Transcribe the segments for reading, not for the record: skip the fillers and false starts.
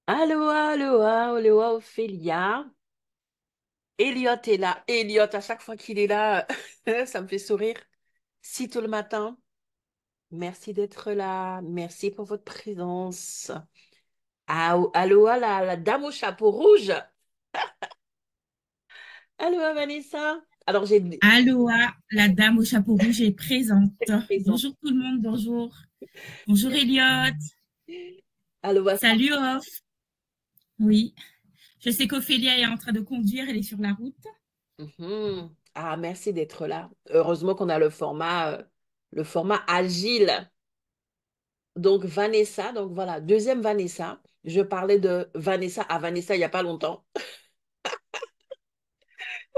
Aloha, aloha, aloha, Ophélia. Elliot est là. Elliot, à chaque fois qu'il est là, ça me fait sourire. Si tôt le matin. Merci d'être là. Merci pour votre présence. Ah, aloha, la dame au chapeau rouge. Aloha, Vanessa. Alors, j'ai Aloha, la dame au chapeau rouge est présente. présent. Bonjour tout le monde, bonjour. Bonjour Elliot. Aloha, ça. Salut Off. Oui, je sais qu'Ophélia est en train de conduire, elle est sur la route. Mhm. Ah, merci d'être là. Heureusement qu'on a le format agile. Donc, Vanessa, donc voilà, deuxième Vanessa. Je parlais de Vanessa à Vanessa il n'y a pas longtemps.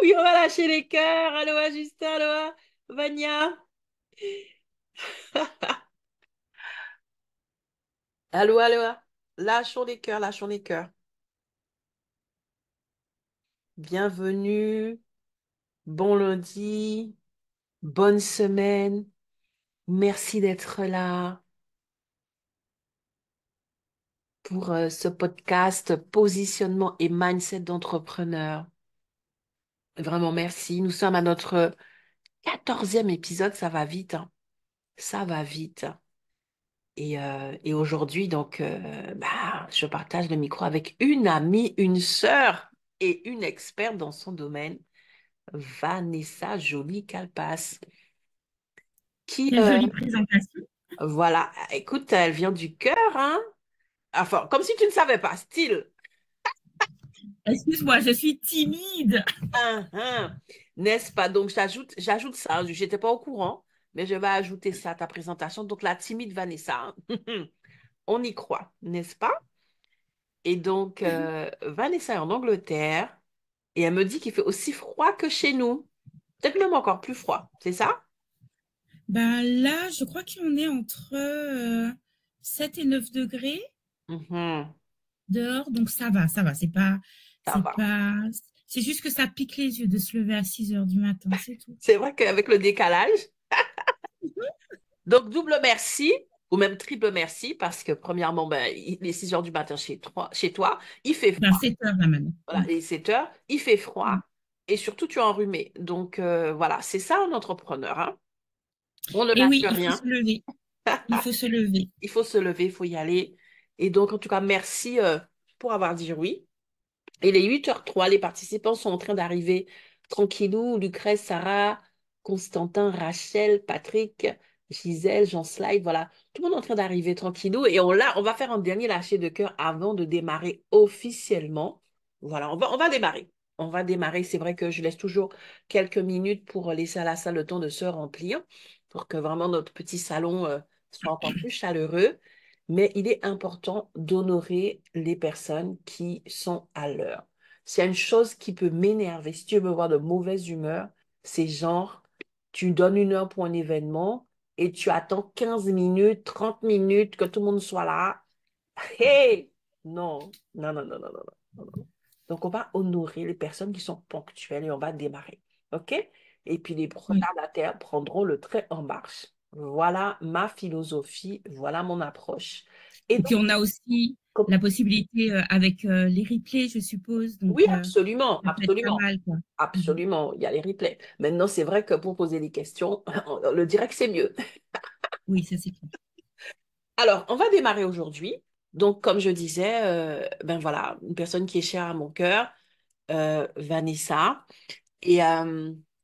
Oui, on va lâcher les cœurs. Aloha, Justin, aloha, Vania. Aloha, aloha. Lâchons les cœurs, lâchons les cœurs. Bienvenue, bon lundi, bonne semaine. Merci d'être là pour ce podcast Positionnement et Mindset d'entrepreneur. Vraiment, merci. Nous sommes à notre 14e épisode. Ça va vite, hein. Ça va vite. Et aujourd'hui, donc, je partage le micro avec une amie, une sœur et une experte dans son domaine, Vanessa Joly-Calpas, qui, Quelle jolie présentation. voilà, écoute, elle vient du cœur, hein? Enfin, comme si tu ne savais pas, style. Excuse-moi, je suis timide. Hein, hein. N'est-ce pas? Donc, j'ajoute ça. Je n'étais pas au courant, mais je vais ajouter ça à ta présentation. Donc, la timide Vanessa, hein. On y croit, n'est-ce pas? Et donc, Vanessa est en Angleterre. Et elle me dit qu'il fait aussi froid que chez nous. Peut-être même encore plus froid. C'est ça? Ben là, je crois qu'on est entre 7 et 9 degrés Mhm. dehors, donc ça va. Ça C'est va. pas, c'est juste que ça pique les yeux de se lever à 6 heures du matin, c'est tout. C'est vrai qu'avec le décalage. Donc, double merci, ou même triple merci, parce que premièrement, il est 6 heures du matin chez toi, il fait Ben froid. 7 heures là maintenant. Voilà, Oui. il est 7 heures, il fait froid, et surtout, tu es enrhumé. Donc, voilà, c'est ça un entrepreneur, hein. On ne Et lâche oui, il faut rien. se lever. Il faut se lever. Il faut se lever, il faut y aller. Et donc, en tout cas, merci pour avoir dit oui. Il est 8h03, les participants sont en train d'arriver tranquillou. Lucrèce, Sarah, Constantin, Rachel, Patrick, Gisèle, Jean Slide, voilà. Tout le monde est en train d'arriver tranquillou. Et on va faire un dernier lâcher de cœur avant de démarrer officiellement. Voilà, on va démarrer. On va démarrer. C'est vrai que je laisse toujours quelques minutes pour laisser à la salle le temps de se remplir, pour que vraiment notre petit salon soit encore plus chaleureux. Mais il est important d'honorer les personnes qui sont à l'heure. S'il y a une chose qui peut m'énerver, si tu veux me voir de mauvaise humeur, c'est genre, tu donnes 1 heure pour un événement et tu attends 15 minutes, 30 minutes que tout le monde soit là. Hey! Non, non, non, non, non, non, non, non, non. Donc, on va honorer les personnes qui sont ponctuelles et on va démarrer. OK? Et puis, les Oui. retardataires prendront le train en marche. Voilà ma philosophie, voilà mon approche. Et Et puis donc, on a aussi la possibilité avec les replays, je suppose. oui, Donc absolument, ça peut être pas absolument, mal, quoi. Mhm. absolument. Il y a les replays. Maintenant, c'est vrai que pour poser des questions, le direct, c'est mieux. Oui, ça c'est clair. Alors, on va démarrer aujourd'hui. Donc, comme je disais, ben voilà, une personne qui est chère à mon cœur, Vanessa. Et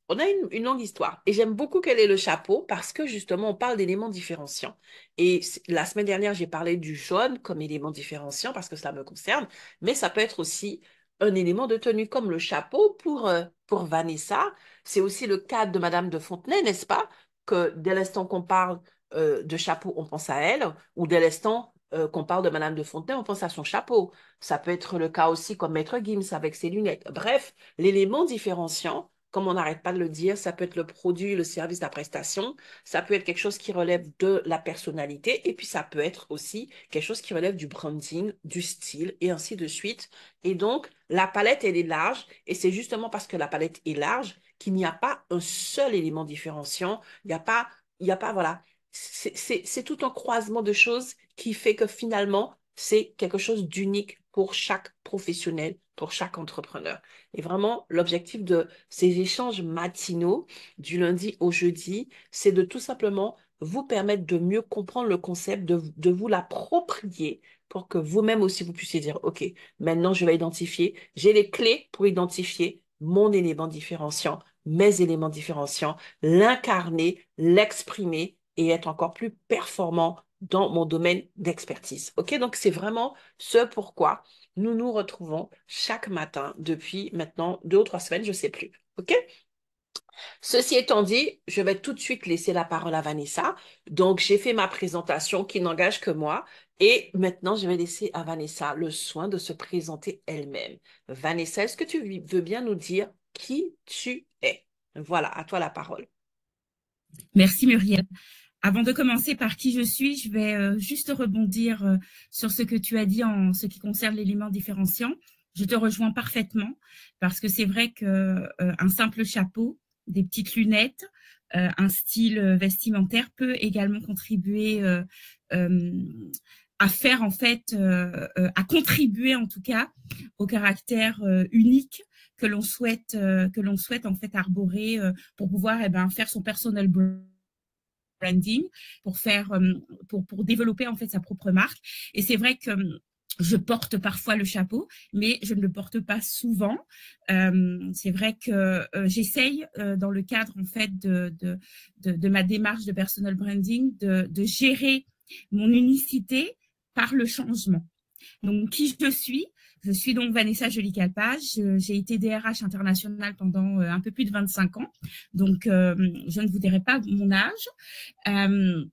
on a une longue histoire. Et j'aime beaucoup qu'elle ait le chapeau parce que justement, on parle d'éléments différenciants. Et la semaine dernière, j'ai parlé du jaune comme élément différenciant parce que ça me concerne, mais ça peut être aussi un élément de tenue comme le chapeau pour Vanessa. C'est aussi le cas de Madame de Fontenay, n'est-ce pas? Que dès l'instant qu'on parle de chapeau, on pense à elle, ou dès l'instant qu'on parle de Madame de Fontenay, on pense à son chapeau. Ça peut être le cas aussi comme Maître Gims avec ses lunettes. Bref, l'élément différenciant, comme on n'arrête pas de le dire, ça peut être le produit, le service, la prestation, ça peut être quelque chose qui relève de la personnalité, et puis ça peut être aussi quelque chose qui relève du branding, du style, et ainsi de suite. Et donc, la palette, elle est large, et c'est justement parce que la palette est large qu'il n'y a pas un seul élément différenciant, il n'y a pas, voilà. C'est tout un croisement de choses qui fait que finalement, c'est quelque chose d'unique pour chaque professionnel, pour chaque entrepreneur. Et vraiment, l'objectif de ces échanges matinaux du lundi au jeudi, c'est de tout simplement vous permettre de mieux comprendre le concept, de vous l'approprier pour que vous-même aussi vous puissiez dire, OK, maintenant je vais identifier, j'ai les clés pour identifier mon élément différenciant, mes éléments différenciants, l'incarner, l'exprimer et être encore plus performant dans mon domaine d'expertise. OK? Donc, c'est vraiment ce pourquoi nous nous retrouvons chaque matin depuis maintenant 2 ou 3 semaines, je ne sais plus. OK? Ceci étant dit, je vais tout de suite laisser la parole à Vanessa. Donc, j'ai fait ma présentation qui n'engage que moi. Et maintenant, je vais laisser à Vanessa le soin de se présenter elle-même. Vanessa, est-ce que tu veux bien nous dire qui tu es? Voilà, à toi la parole. Merci Muriel. Avant de commencer par qui je suis, je vais juste rebondir sur ce que tu as dit en ce qui concerne l'élément différenciant. Je te rejoins parfaitement parce que c'est vrai que un simple chapeau, des petites lunettes, un style vestimentaire peut également contribuer euh, à faire en fait, à contribuer en tout cas au caractère unique que l'on souhaite en fait arborer pour pouvoir faire son personal branding, pour faire, pour développer en fait sa propre marque. Et c'est vrai que je porte parfois le chapeau, mais je ne le porte pas souvent. C'est vrai que j'essaye, dans le cadre en fait de ma démarche de personal branding, de gérer mon unicité par le changement. Donc, qui je suis donc Vanessa Joly-Calpage. J'ai été DRH internationale pendant un peu plus de 25 ans. Donc, je ne vous dirai pas mon âge. Euh,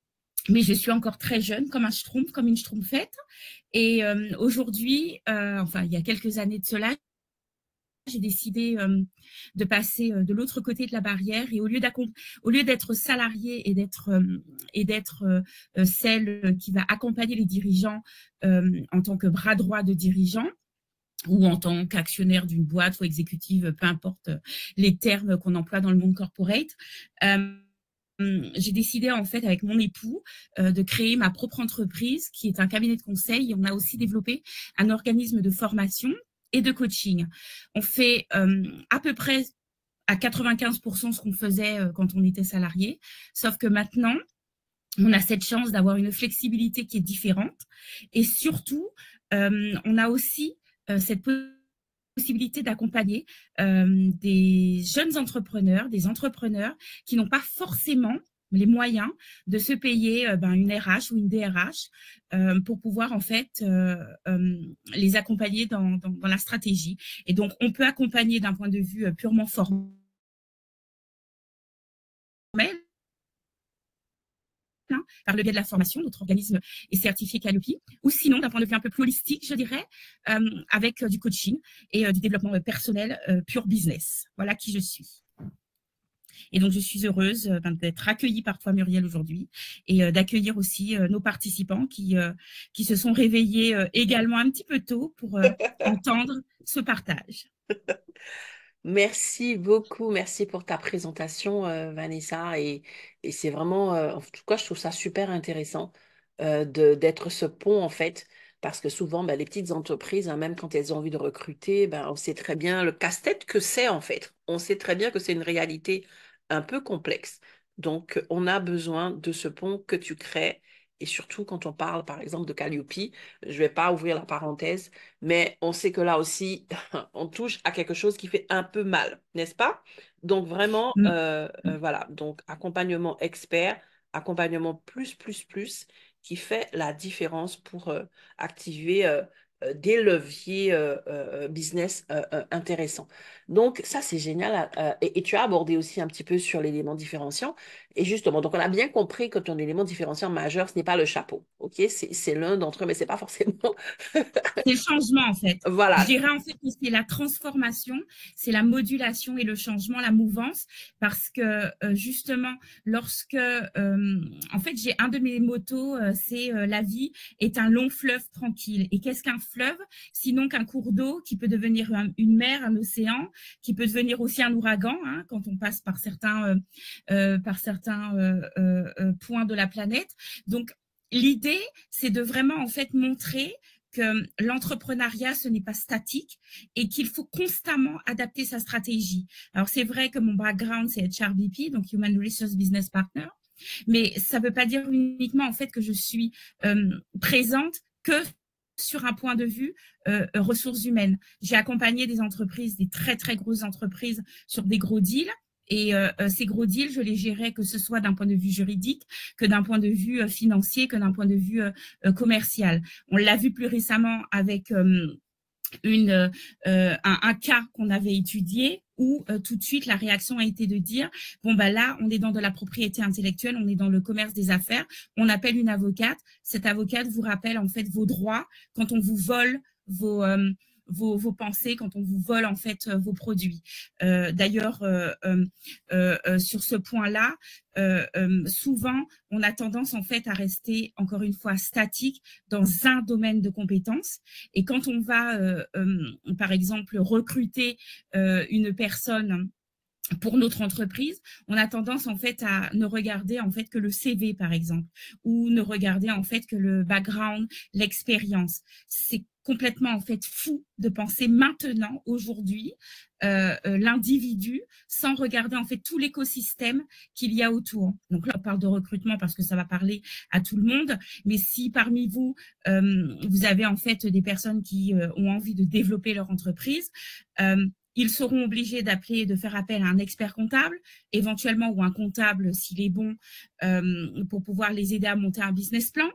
mais je suis encore très jeune, comme un schtroumpf, comme une schtroumpfette. Et aujourd'hui, enfin, il y a quelques années de cela, j'ai décidé de passer de l'autre côté de la barrière et au lieu d'être salariée et d'être celle qui va accompagner les dirigeants en tant que bras droit de dirigeants ou en tant qu'actionnaire d'une boîte ou exécutive, peu importe les termes qu'on emploie dans le monde corporate, j'ai décidé en fait avec mon époux de créer ma propre entreprise qui est un cabinet de conseil. Et on a aussi développé un organisme de formation et de coaching. On fait à peu près à 95% ce qu'on faisait quand on était salarié, sauf que maintenant, on a cette chance d'avoir une flexibilité qui est différente. Et surtout, on a aussi cette possibilité d'accompagner des jeunes entrepreneurs, des entrepreneurs qui n'ont pas forcément les moyens de se payer une RH ou une DRH pour pouvoir en fait les accompagner dans la stratégie. Et donc, on peut accompagner d'un point de vue purement formel, hein, par le biais de la formation. Notre organisme est certifié Calliope, ou sinon d'un point de vue un peu plus holistique, je dirais, avec du coaching et du développement personnel pur business. Voilà qui je suis. Et donc, je suis heureuse d'être accueillie par toi, Muriel, aujourd'hui, et d'accueillir aussi nos participants qui se sont réveillés également un petit peu tôt pour entendre ce partage. Merci beaucoup, merci pour ta présentation, Vanessa. Et c'est vraiment, en tout cas, je trouve ça super intéressant d'être ce pont, en fait, parce que souvent, ben, les petites entreprises, hein, même quand elles ont envie de recruter, ben, on sait très bien le casse-tête que c'est, en fait. On sait très bien que c'est une réalité un peu complexe. Donc, on a besoin de ce pont que tu crées. Et surtout, quand on parle, par exemple, de Calliope, je ne vais pas ouvrir la parenthèse, mais on sait que là aussi, on touche à quelque chose qui fait un peu mal, n'est-ce pas? Donc vraiment, voilà, donc accompagnement expert, accompagnement plus, qui fait la différence pour activer des leviers business intéressants. Donc ça, c'est génial. Et tu as abordé aussi un petit peu sur l'élément différenciant. Et justement, donc on a bien compris que ton élément différenciant majeur, ce n'est pas le chapeau, ok? C'est l'un d'entre eux, mais c'est pas forcément... C'est le changement, en fait. Je Voilà. dirais en fait que c'est la transformation, c'est la modulation et le changement, la mouvance, parce que justement, lorsque, en fait, j'ai un de mes motos, c'est la vie est un long fleuve tranquille. Et qu'est-ce qu'un fleuve? Sinon qu'un cours d'eau qui peut devenir une mer, un océan, qui peut devenir aussi un ouragan, hein, quand on passe par certains points de la planète. Donc, l'idée, c'est de vraiment en fait montrer que l'entrepreneuriat, ce n'est pas statique et qu'il faut constamment adapter sa stratégie. Alors, c'est vrai que mon background, c'est HRBP, donc Human Resource Business Partner, mais ça ne veut pas dire uniquement en fait que je suis présente que sur un point de vue ressources humaines. J'ai accompagné des entreprises, des très, très grosses entreprises sur des gros deals. Et ces gros deals, je les gérais que ce soit d'un point de vue juridique, que d'un point de vue financier, que d'un point de vue commercial. On l'a vu plus récemment avec un cas qu'on avait étudié où tout de suite la réaction a été de dire bon bah là on est dans de la propriété intellectuelle, on est dans le commerce des affaires, on appelle une avocate, cette avocate vous rappelle en fait vos droits quand on vous vole vos pensées, quand on vous vole en fait vos produits. D'ailleurs, sur ce point-là, souvent, on a tendance en fait à rester encore une fois statique dans un domaine de compétences. Et quand on va, par exemple, recruter une personne pour notre entreprise, on a tendance en fait à ne regarder en fait que le CV par exemple, ou ne regarder en fait que le background, l'expérience. C'est complètement en fait fou de penser maintenant, aujourd'hui, l'individu sans regarder en fait tout l'écosystème qu'il y a autour. Donc là, on parle de recrutement parce que ça va parler à tout le monde. Mais si parmi vous, vous avez en fait des personnes qui ont envie de développer leur entreprise, ils seront obligés d'appeler, de faire appel à un expert comptable, éventuellement, ou un comptable s'il est bon, pour pouvoir les aider à monter un business plan.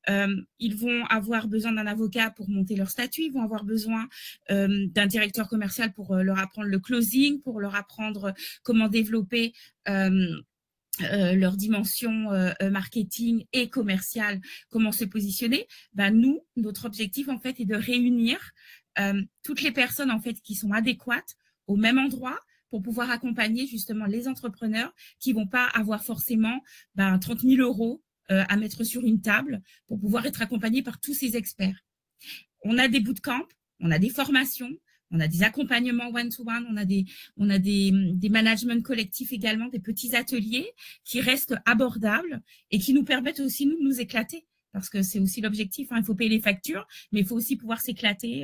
Ils vont avoir besoin d'un avocat pour monter leur statut, ils vont avoir besoin d'un directeur commercial pour leur apprendre le closing, pour leur apprendre comment développer leur dimension marketing et commerciale, comment se positionner. Ben, nous, notre objectif en fait est de réunir toutes les personnes en fait qui sont adéquates au même endroit pour pouvoir accompagner justement les entrepreneurs qui vont pas avoir forcément 30 000 euros à mettre sur une table pour pouvoir être accompagnés par tous ces experts. On a des bootcamps, on a des formations, on a des accompagnements one-to-one, on a des managements collectifs également, des petits ateliers qui restent abordables et qui nous permettent aussi, nous, de nous éclater. Parce que c'est aussi l'objectif, hein. Il faut payer les factures, mais il faut aussi pouvoir s'éclater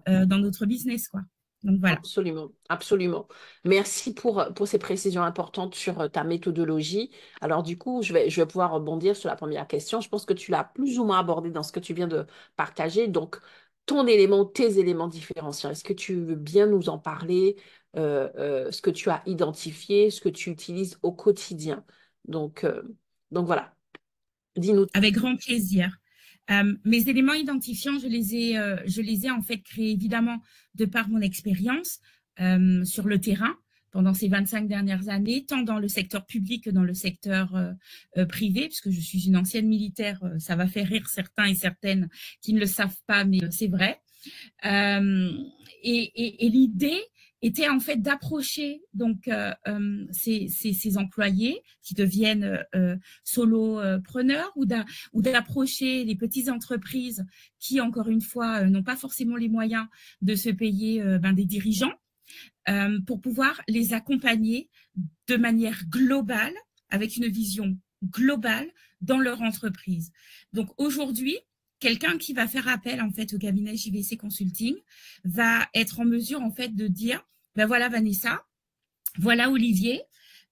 dans notre business, quoi. Donc voilà. Absolument, absolument. Merci pour ces précisions importantes sur ta méthodologie. Alors du coup, je vais pouvoir rebondir sur la première question. Je pense que tu l'as plus ou moins abordé dans ce que tu viens de partager. Donc, tes éléments différenciants, est-ce que tu veux bien nous en parler, ce que tu as identifié, ce que tu utilises au quotidien? Donc, euh, donc voilà, dis-nous tout. Avec grand plaisir. Mes éléments identifiants, je les ai en fait créés évidemment de par mon expérience sur le terrain pendant ces 25 dernières années, tant dans le secteur public que dans le secteur privé, puisque je suis une ancienne militaire. Ça va faire rire certains et certaines qui ne le savent pas, mais c'est vrai. Euh, et l'idée était en fait d'approcher donc ces employés qui deviennent solopreneurs ou d'approcher les petites entreprises qui, encore une fois, n'ont pas forcément les moyens de se payer des dirigeants pour pouvoir les accompagner de manière globale, avec une vision globale dans leur entreprise. Donc aujourd'hui, quelqu'un qui va faire appel en fait au cabinet JVC Consulting va être en mesure en fait de dire ben voilà Vanessa, voilà Olivier,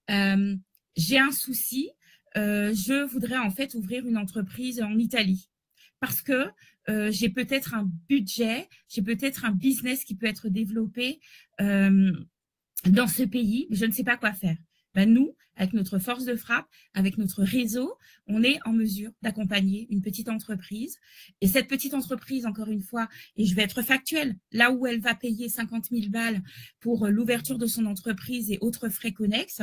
j'ai un souci, je voudrais en fait ouvrir une entreprise en Italie parce que j'ai peut-être un budget, j'ai peut-être un business qui peut être développé dans ce pays, mais je ne sais pas quoi faire. Ben nous, avec notre force de frappe, avec notre réseau, on est en mesure d'accompagner une petite entreprise. Et cette petite entreprise, encore une fois, et je vais être factuelle, là où elle va payer 50 000 balles pour l'ouverture de son entreprise et autres frais connexes,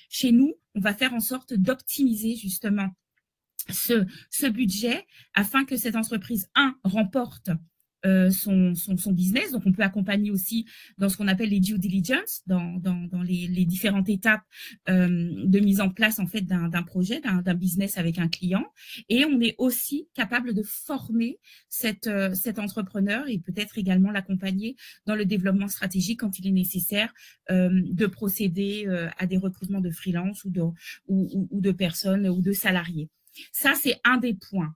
chez nous, on va faire en sorte d'optimiser justement ce budget afin que cette entreprise, remporte son business. Donc, on peut accompagner aussi dans ce qu'on appelle les due diligence, dans les différentes étapes de mise en place en fait d'un projet, d'un business avec un client. Et on est aussi capable de former cet entrepreneur et peut-être également l'accompagner dans le développement stratégique quand il est nécessaire de procéder à des recrutements de freelance ou de personnes ou de salariés. Ça, c'est un des points.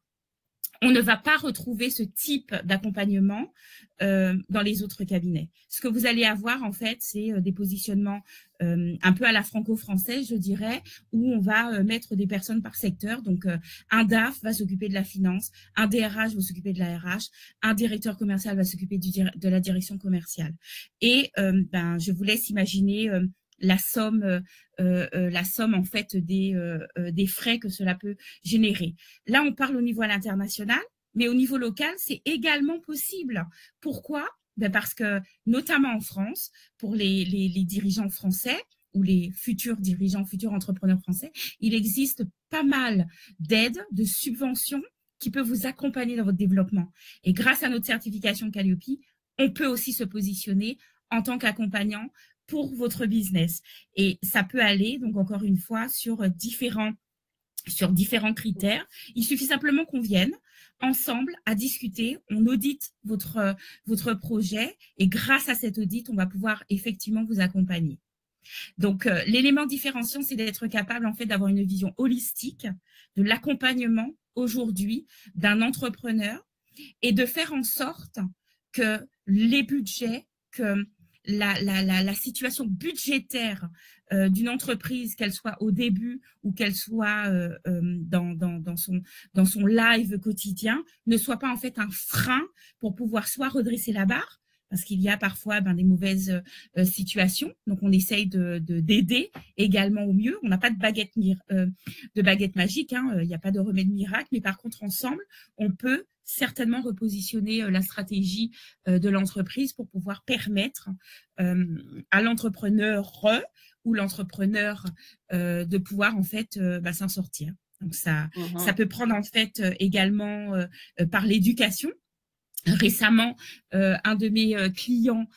on ne va pas retrouver ce type d'accompagnement dans les autres cabinets. Ce que vous allez avoir, en fait, c'est des positionnements un peu à la franco-française, je dirais, où on va mettre des personnes par secteur. Donc, un DAF va s'occuper de la finance, un DRH va s'occuper de la RH, un directeur commercial va s'occuper de la direction commerciale. Et je vous laisse imaginer la somme en fait des frais que cela peut générer. Là, on parle au niveau à l'international, mais au niveau local, c'est également possible. Pourquoi? Parce que, notamment en France, pour les dirigeants français ou les futurs dirigeants, futurs entrepreneurs français, il existe pas mal d'aides, de subventions qui peuvent vous accompagner dans votre développement. Et grâce à notre certification Calliope, on peut aussi se positionner en tant qu'accompagnant pour votre business. Et ça peut aller, donc encore une fois, sur différents critères. Il suffit simplement qu'on vienne ensemble à discuter, on audite votre projet et grâce à cet audit, on va pouvoir effectivement vous accompagner. Donc, l'élément différenciant, c'est d'être capable en fait d'avoir une vision holistique de l'accompagnement aujourd'hui d'un entrepreneur et de faire en sorte que les budgets, que la situation budgétaire d'une entreprise, qu'elle soit au début ou qu'elle soit dans son live quotidien, ne soit pas en fait un frein pour pouvoir soit redresser la barre, parce qu'il y a parfois des mauvaises situations. Donc, on essaye d'aider également au mieux. On n'a pas de baguette magique, hein. Il n'y a pas de remède miracle, mais par contre, ensemble, on peut certainement repositionner la stratégie de l'entreprise pour pouvoir permettre à l'entrepreneur ou l'entrepreneur de pouvoir en fait s'en sortir. Donc, ça peut prendre en fait également par l'éducation. Récemment, un de mes clients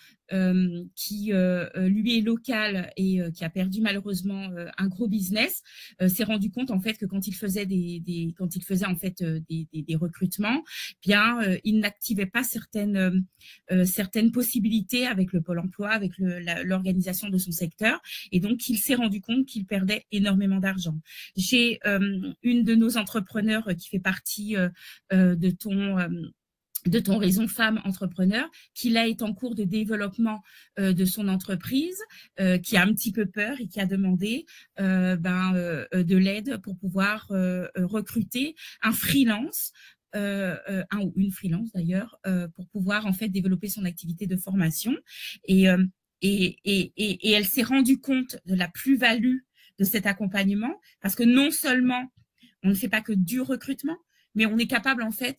qui lui est local et qui a perdu malheureusement un gros business s'est rendu compte en fait que quand il faisait des recrutements, bien il n'activait pas certaines possibilités avec le Pôle emploi, avec l'organisation de son secteur, et donc il s'est rendu compte qu'il perdait énormément d'argent. J'ai une de nos entrepreneurs qui fait partie de ton réseau femme entrepreneur, qui là est en cours de développement de son entreprise, qui a un petit peu peur et qui a demandé de l'aide pour pouvoir recruter un freelance, un ou une freelance d'ailleurs, pour pouvoir en fait développer son activité de formation. Et elle s'est rendue compte de la plus-value de cet accompagnement, parce que non seulement on ne fait pas que du recrutement, mais on est capable en fait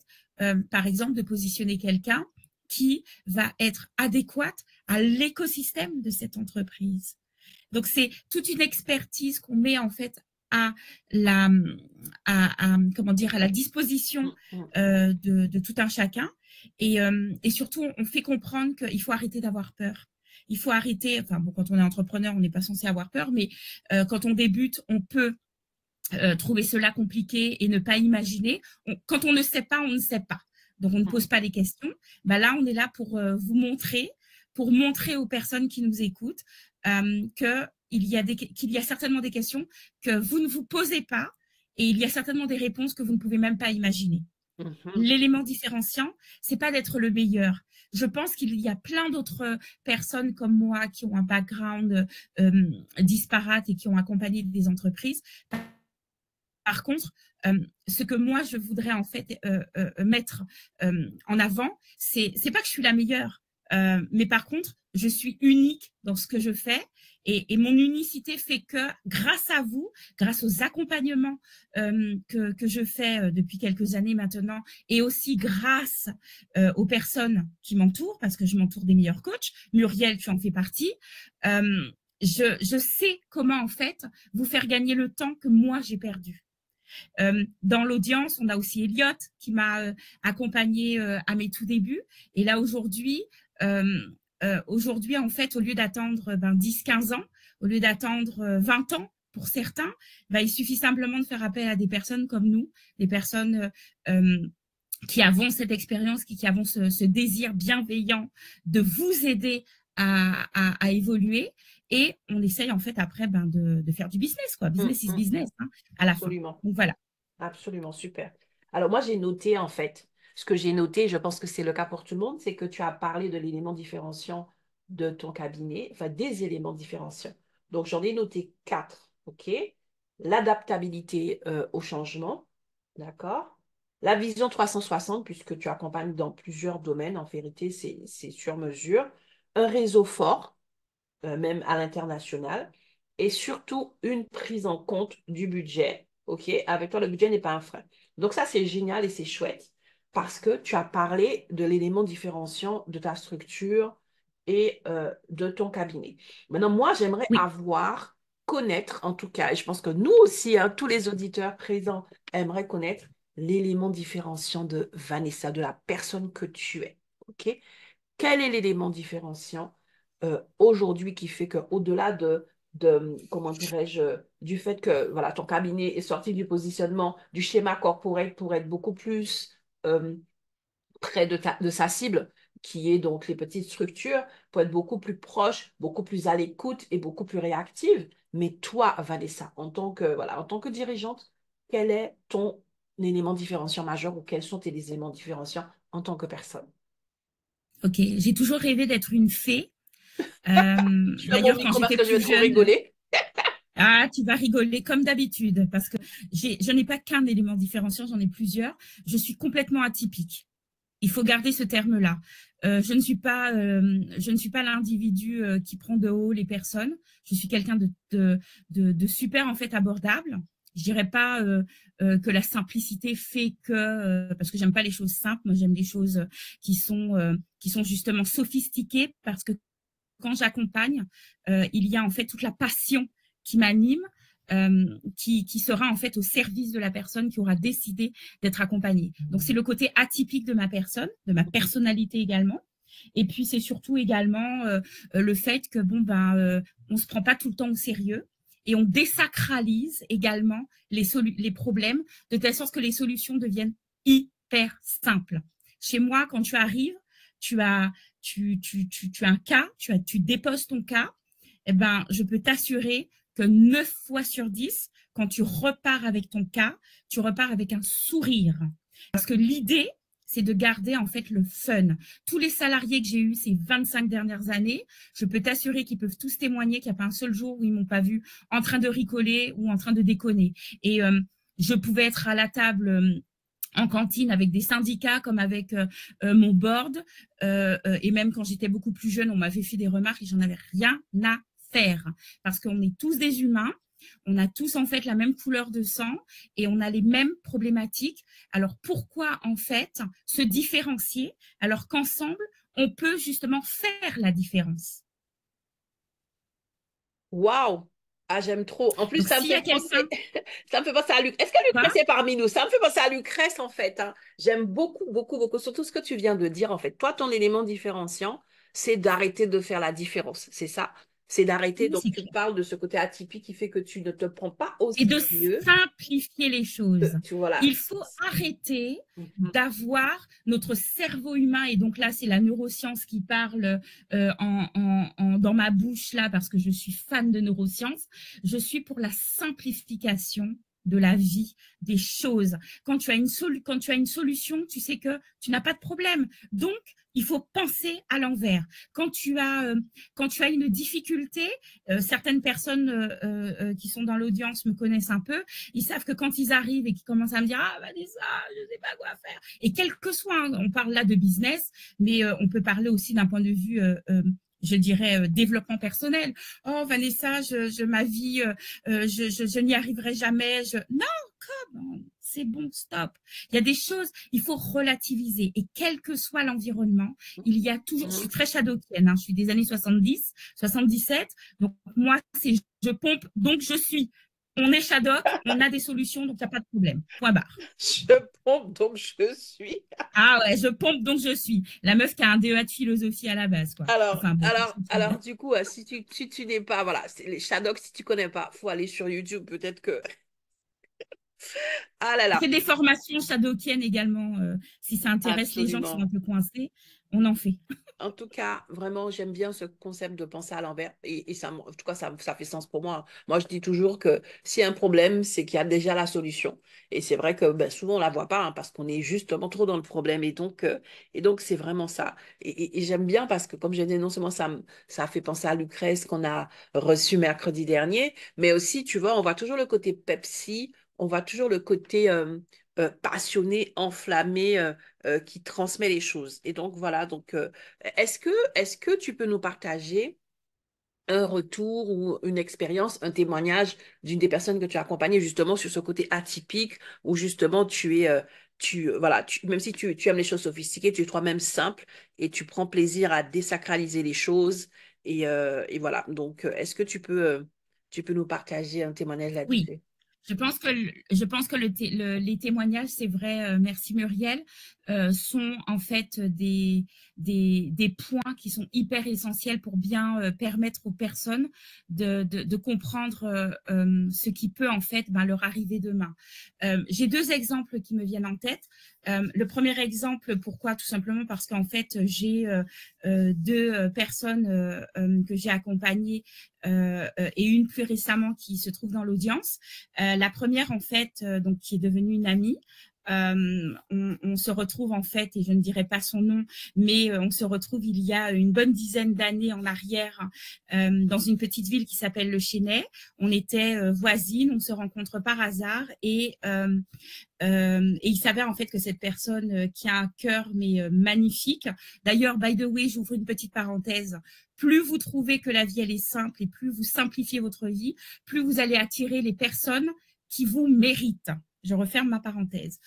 par exemple, de positionner quelqu'un qui va être adéquate à l'écosystème de cette entreprise. Donc, c'est toute une expertise qu'on met en fait à la disposition de tout un chacun. Et surtout, on fait comprendre qu'il faut arrêter d'avoir peur. Il faut arrêter, quand on est entrepreneur, on n'est pas censé avoir peur, mais quand on débute, on peut trouver cela compliqué et ne pas imaginer. Quand on ne sait pas, on ne sait pas. Donc, on ne pose pas les questions. Là, on est là pour vous montrer, pour montrer aux personnes qui nous écoutent qu'il y a certainement des questions que vous ne vous posez pas et il y a certainement des réponses que vous ne pouvez même pas imaginer. L'élément différenciant, c'est pas d'être le meilleur. Je pense qu'il y a plein d'autres personnes comme moi qui ont un background disparate et qui ont accompagné des entreprises. Par contre, ce que moi, je voudrais en fait mettre en avant, c'est pas que je suis la meilleure, mais par contre, je suis unique dans ce que je fais. Et mon unicité fait que grâce à vous, grâce aux accompagnements que je fais depuis quelques années maintenant, et aussi grâce aux personnes qui m'entourent, parce que je m'entoure des meilleurs coachs, Muriel, tu en fais partie, je sais comment en fait vous faire gagner le temps que moi j'ai perdu. Dans l'audience, on a aussi Elliot qui m'a accompagnée à mes tout débuts. Et là, aujourd'hui, en fait, au lieu d'attendre 10-15 ans, au lieu d'attendre 20 ans pour certains, il suffit simplement de faire appel à des personnes comme nous, des personnes qui avons cette expérience, qui avons ce désir bienveillant de vous aider à évoluer. Et on essaye en fait après de faire du business, quoi. Business is business, hein, à la fin. Donc voilà. Absolument, super. Alors moi, j'ai noté en fait, ce que j'ai noté, je pense que c'est le cas pour tout le monde, c'est que tu as parlé de l'élément différenciant de ton cabinet, enfin des éléments différenciants. Donc j'en ai noté quatre, ok? L'adaptabilité au changement, d'accord? La vision 360, puisque tu accompagnes dans plusieurs domaines, en vérité, c'est sur mesure. Un réseau fort, même à l'international, et surtout une prise en compte du budget. OK? Avec toi, le budget n'est pas un frein. Donc ça, c'est génial et c'est chouette parce que tu as parlé de l'élément différenciant de ta structure et de ton cabinet. Maintenant, moi, j'aimerais Oui, avoir, connaître en tout cas, et je pense que nous aussi, hein, tous les auditeurs présents aimeraient connaître l'élément différenciant de Vanessa, de la personne que tu es. OK? Quel est l'élément différenciant aujourd'hui qui fait qu'au-delà comment dirais-je, du fait que voilà, ton cabinet est sorti du positionnement, du schéma corporate pour être beaucoup plus euh, près de sa cible, qui est donc les petites structures, pour être beaucoup plus proche, beaucoup plus à l'écoute et beaucoup plus réactive. Mais toi, Vanessa, voilà, en tant que dirigeante, quel est ton élément différenciant majeur ou quels sont tes éléments différenciants en tant que personne? ok. J'ai toujours rêvé d'être une fée. Je fais mon D'ailleurs, quand micro parce j'étais que je vais plus trop jeune, rigoler. ah, tu vas rigoler comme d'habitude, parce que je n'ai pas qu'un élément différenciant, j'en ai plusieurs. Je suis complètement atypique. Il faut garder ce terme-là. Je ne suis pas l'individu qui prend de haut les personnes. Je suis quelqu'un de super en fait abordable. Je dirais pas que la simplicité fait que parce que j'aime pas les choses simples. Moi, j'aime les choses qui sont justement sophistiquées parce que quand j'accompagne, il y a en fait toute la passion qui m'anime, qui sera en fait au service de la personne qui aura décidé d'être accompagnée. Donc c'est le côté atypique de ma personne, de ma personnalité également. Et puis c'est surtout également le fait que on se prend pas tout le temps au sérieux et on désacralise également les problèmes de telle sorte que les solutions deviennent hyper simples. Chez moi, quand tu arrives, tu as tu as un cas, tu déposes ton cas, eh ben, je peux t'assurer que 9 fois sur 10, quand tu repars avec ton cas, tu repars avec un sourire. Parce que l'idée, c'est de garder en fait le fun. Tous les salariés que j'ai eus ces 25 dernières années, je peux t'assurer qu'ils peuvent tous témoigner qu'il n'y a pas un seul jour où ils m'ont pas vu en train de rigoler ou en train de déconner. Et je pouvais être à la table en cantine avec des syndicats comme avec mon board. Et même quand j'étais beaucoup plus jeune, on m'avait fait des remarques et j'en avais rien à faire parce qu'on est tous des humains. On a tous en fait la même couleur de sang et on a les mêmes problématiques. Alors pourquoi en fait se différencier alors qu'ensemble on peut justement faire la différence? Waouh! Ah, j'aime trop. En plus, Donc s'il y a quelqu'un, ça me fait penser à Lucrèce. Est-ce que quoi? Lucrèce est parmi nous? Ça me fait penser à Lucrèce, en fait, hein. J'aime beaucoup, beaucoup, beaucoup. Surtout ce que tu viens de dire, en fait. Toi, ton élément différenciant, c'est d'arrêter de faire la différence. C'est ça. C'est d'arrêter. Oui, Donc, c'est tu clair. parles de ce côté atypique qui fait que tu ne te prends pas au Et de sérieux. simplifier les choses. Tu vois là. Il faut arrêter Mhm. d'avoir notre cerveau humain, et donc là, c'est la neuroscience qui parle dans ma bouche là, parce que je suis fan de neurosciences. Je suis pour la simplification de la vie, des choses. Quand tu as une solution, tu sais que tu n'as pas de problème. Donc, il faut penser à l'envers. Quand tu as une difficulté, certaines personnes qui sont dans l'audience me connaissent un peu. Ils savent que quand ils arrivent et qu'ils commencent à me dire ah Vanessa, je sais pas quoi faire. Et quel que soit, hein, on parle là de business, mais on peut parler aussi d'un point de vue je dirais développement personnel. Oh Vanessa, ma vie, je n'y arriverai jamais. Non, comme c'est bon, stop. Il y a des choses, il faut relativiser. Et quel que soit l'environnement, il y a toujours. Je suis Mhm. très shadowkienne, hein, je suis des années 70, 77. Donc moi, c'est je pompe, donc je suis. On est Shadok, on a des solutions, donc il n'y a pas de problème. Point barre. Je pompe, donc je suis. Ah ouais, je pompe, donc je suis. La meuf qui a un DEA de philosophie à la base, quoi. Enfin bon, Du coup, si tu n'es pas, voilà, les Shadocks, si tu connais pas, faut aller sur YouTube. Peut-être que Ah là On là, fait des formations shadokiennes également, si ça intéresse les gens qui sont un absolument. peu coincés, on en fait. En tout cas, vraiment, j'aime bien ce concept de penser à l'envers et ça, en tout cas, ça fait sens pour moi. Moi, je dis toujours que s'il y a un problème, c'est qu'il y a déjà la solution. Et c'est vrai que ben, souvent, on la voit pas hein, parce qu'on est justement trop dans le problème. Et donc c'est vraiment ça. Et j'aime bien parce que, comme j'ai dit, non seulement ça fait penser à Lucrèce qu'on a reçu mercredi dernier, mais aussi, tu vois, on voit toujours le côté Pepsi, on voit toujours le côté passionné, enflammé, qui transmet les choses. Et donc, voilà, donc. Est-ce que tu peux nous partager un retour ou une expérience, un témoignage d'une des personnes que tu as accompagnées justement sur ce côté atypique où justement voilà, même si tu aimes les choses sophistiquées, tu es toi-même simple et tu prends plaisir à désacraliser les choses et voilà. Donc, est-ce que tu peux nous partager un témoignage Oui, là-dessus? je pense que les témoignages, c'est vrai, merci Muriel, sont en fait des points qui sont hyper essentiels pour bien permettre aux personnes de comprendre ce qui peut en fait ben, leur arriver demain. J'ai deux exemples qui me viennent en tête. Le premier exemple, pourquoi? Tout simplement parce qu'en fait, j'ai deux personnes que j'ai accompagnées et une plus récemment qui se trouve dans l'audience. La première, en fait, donc qui est devenue une amie. On se retrouve en fait, et je ne dirai pas son nom, mais on se retrouve il y a une bonne dizaine d'années en arrière dans une petite ville qui s'appelle Le Chesnay. On était voisines, on se rencontre par hasard et il s'avère en fait que cette personne qui a un cœur mais magnifique. D'ailleurs, by the way, j'ouvre une petite parenthèse. Plus vous trouvez que la vie elle est simple et plus vous simplifiez votre vie, plus vous allez attirer les personnes qui vous méritent. Je referme ma parenthèse.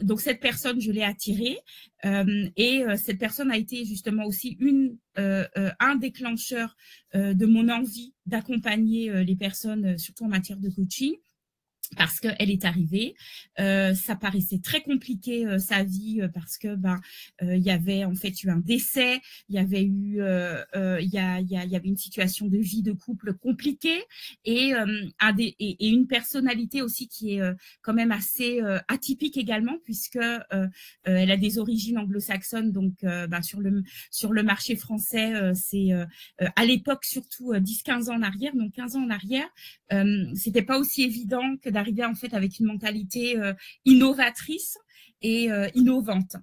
Donc cette personne, je l'ai attirée et cette personne a été justement aussi un déclencheur de mon envie d'accompagner les personnes, surtout en matière de coaching parce qu'elle est arrivée. Ça paraissait très compliqué sa vie parce que il y avait en fait eu un décès, il y avait eu il y avait une situation de vie de couple compliquée et une personnalité aussi qui est quand même assez atypique également puisque elle a des origines anglo-saxonnes donc sur le marché français c'est à l'époque surtout 10-15 ans en arrière donc 15 ans en arrière c'était pas aussi évident que d'arriver en fait avec une mentalité innovatrice et innovante.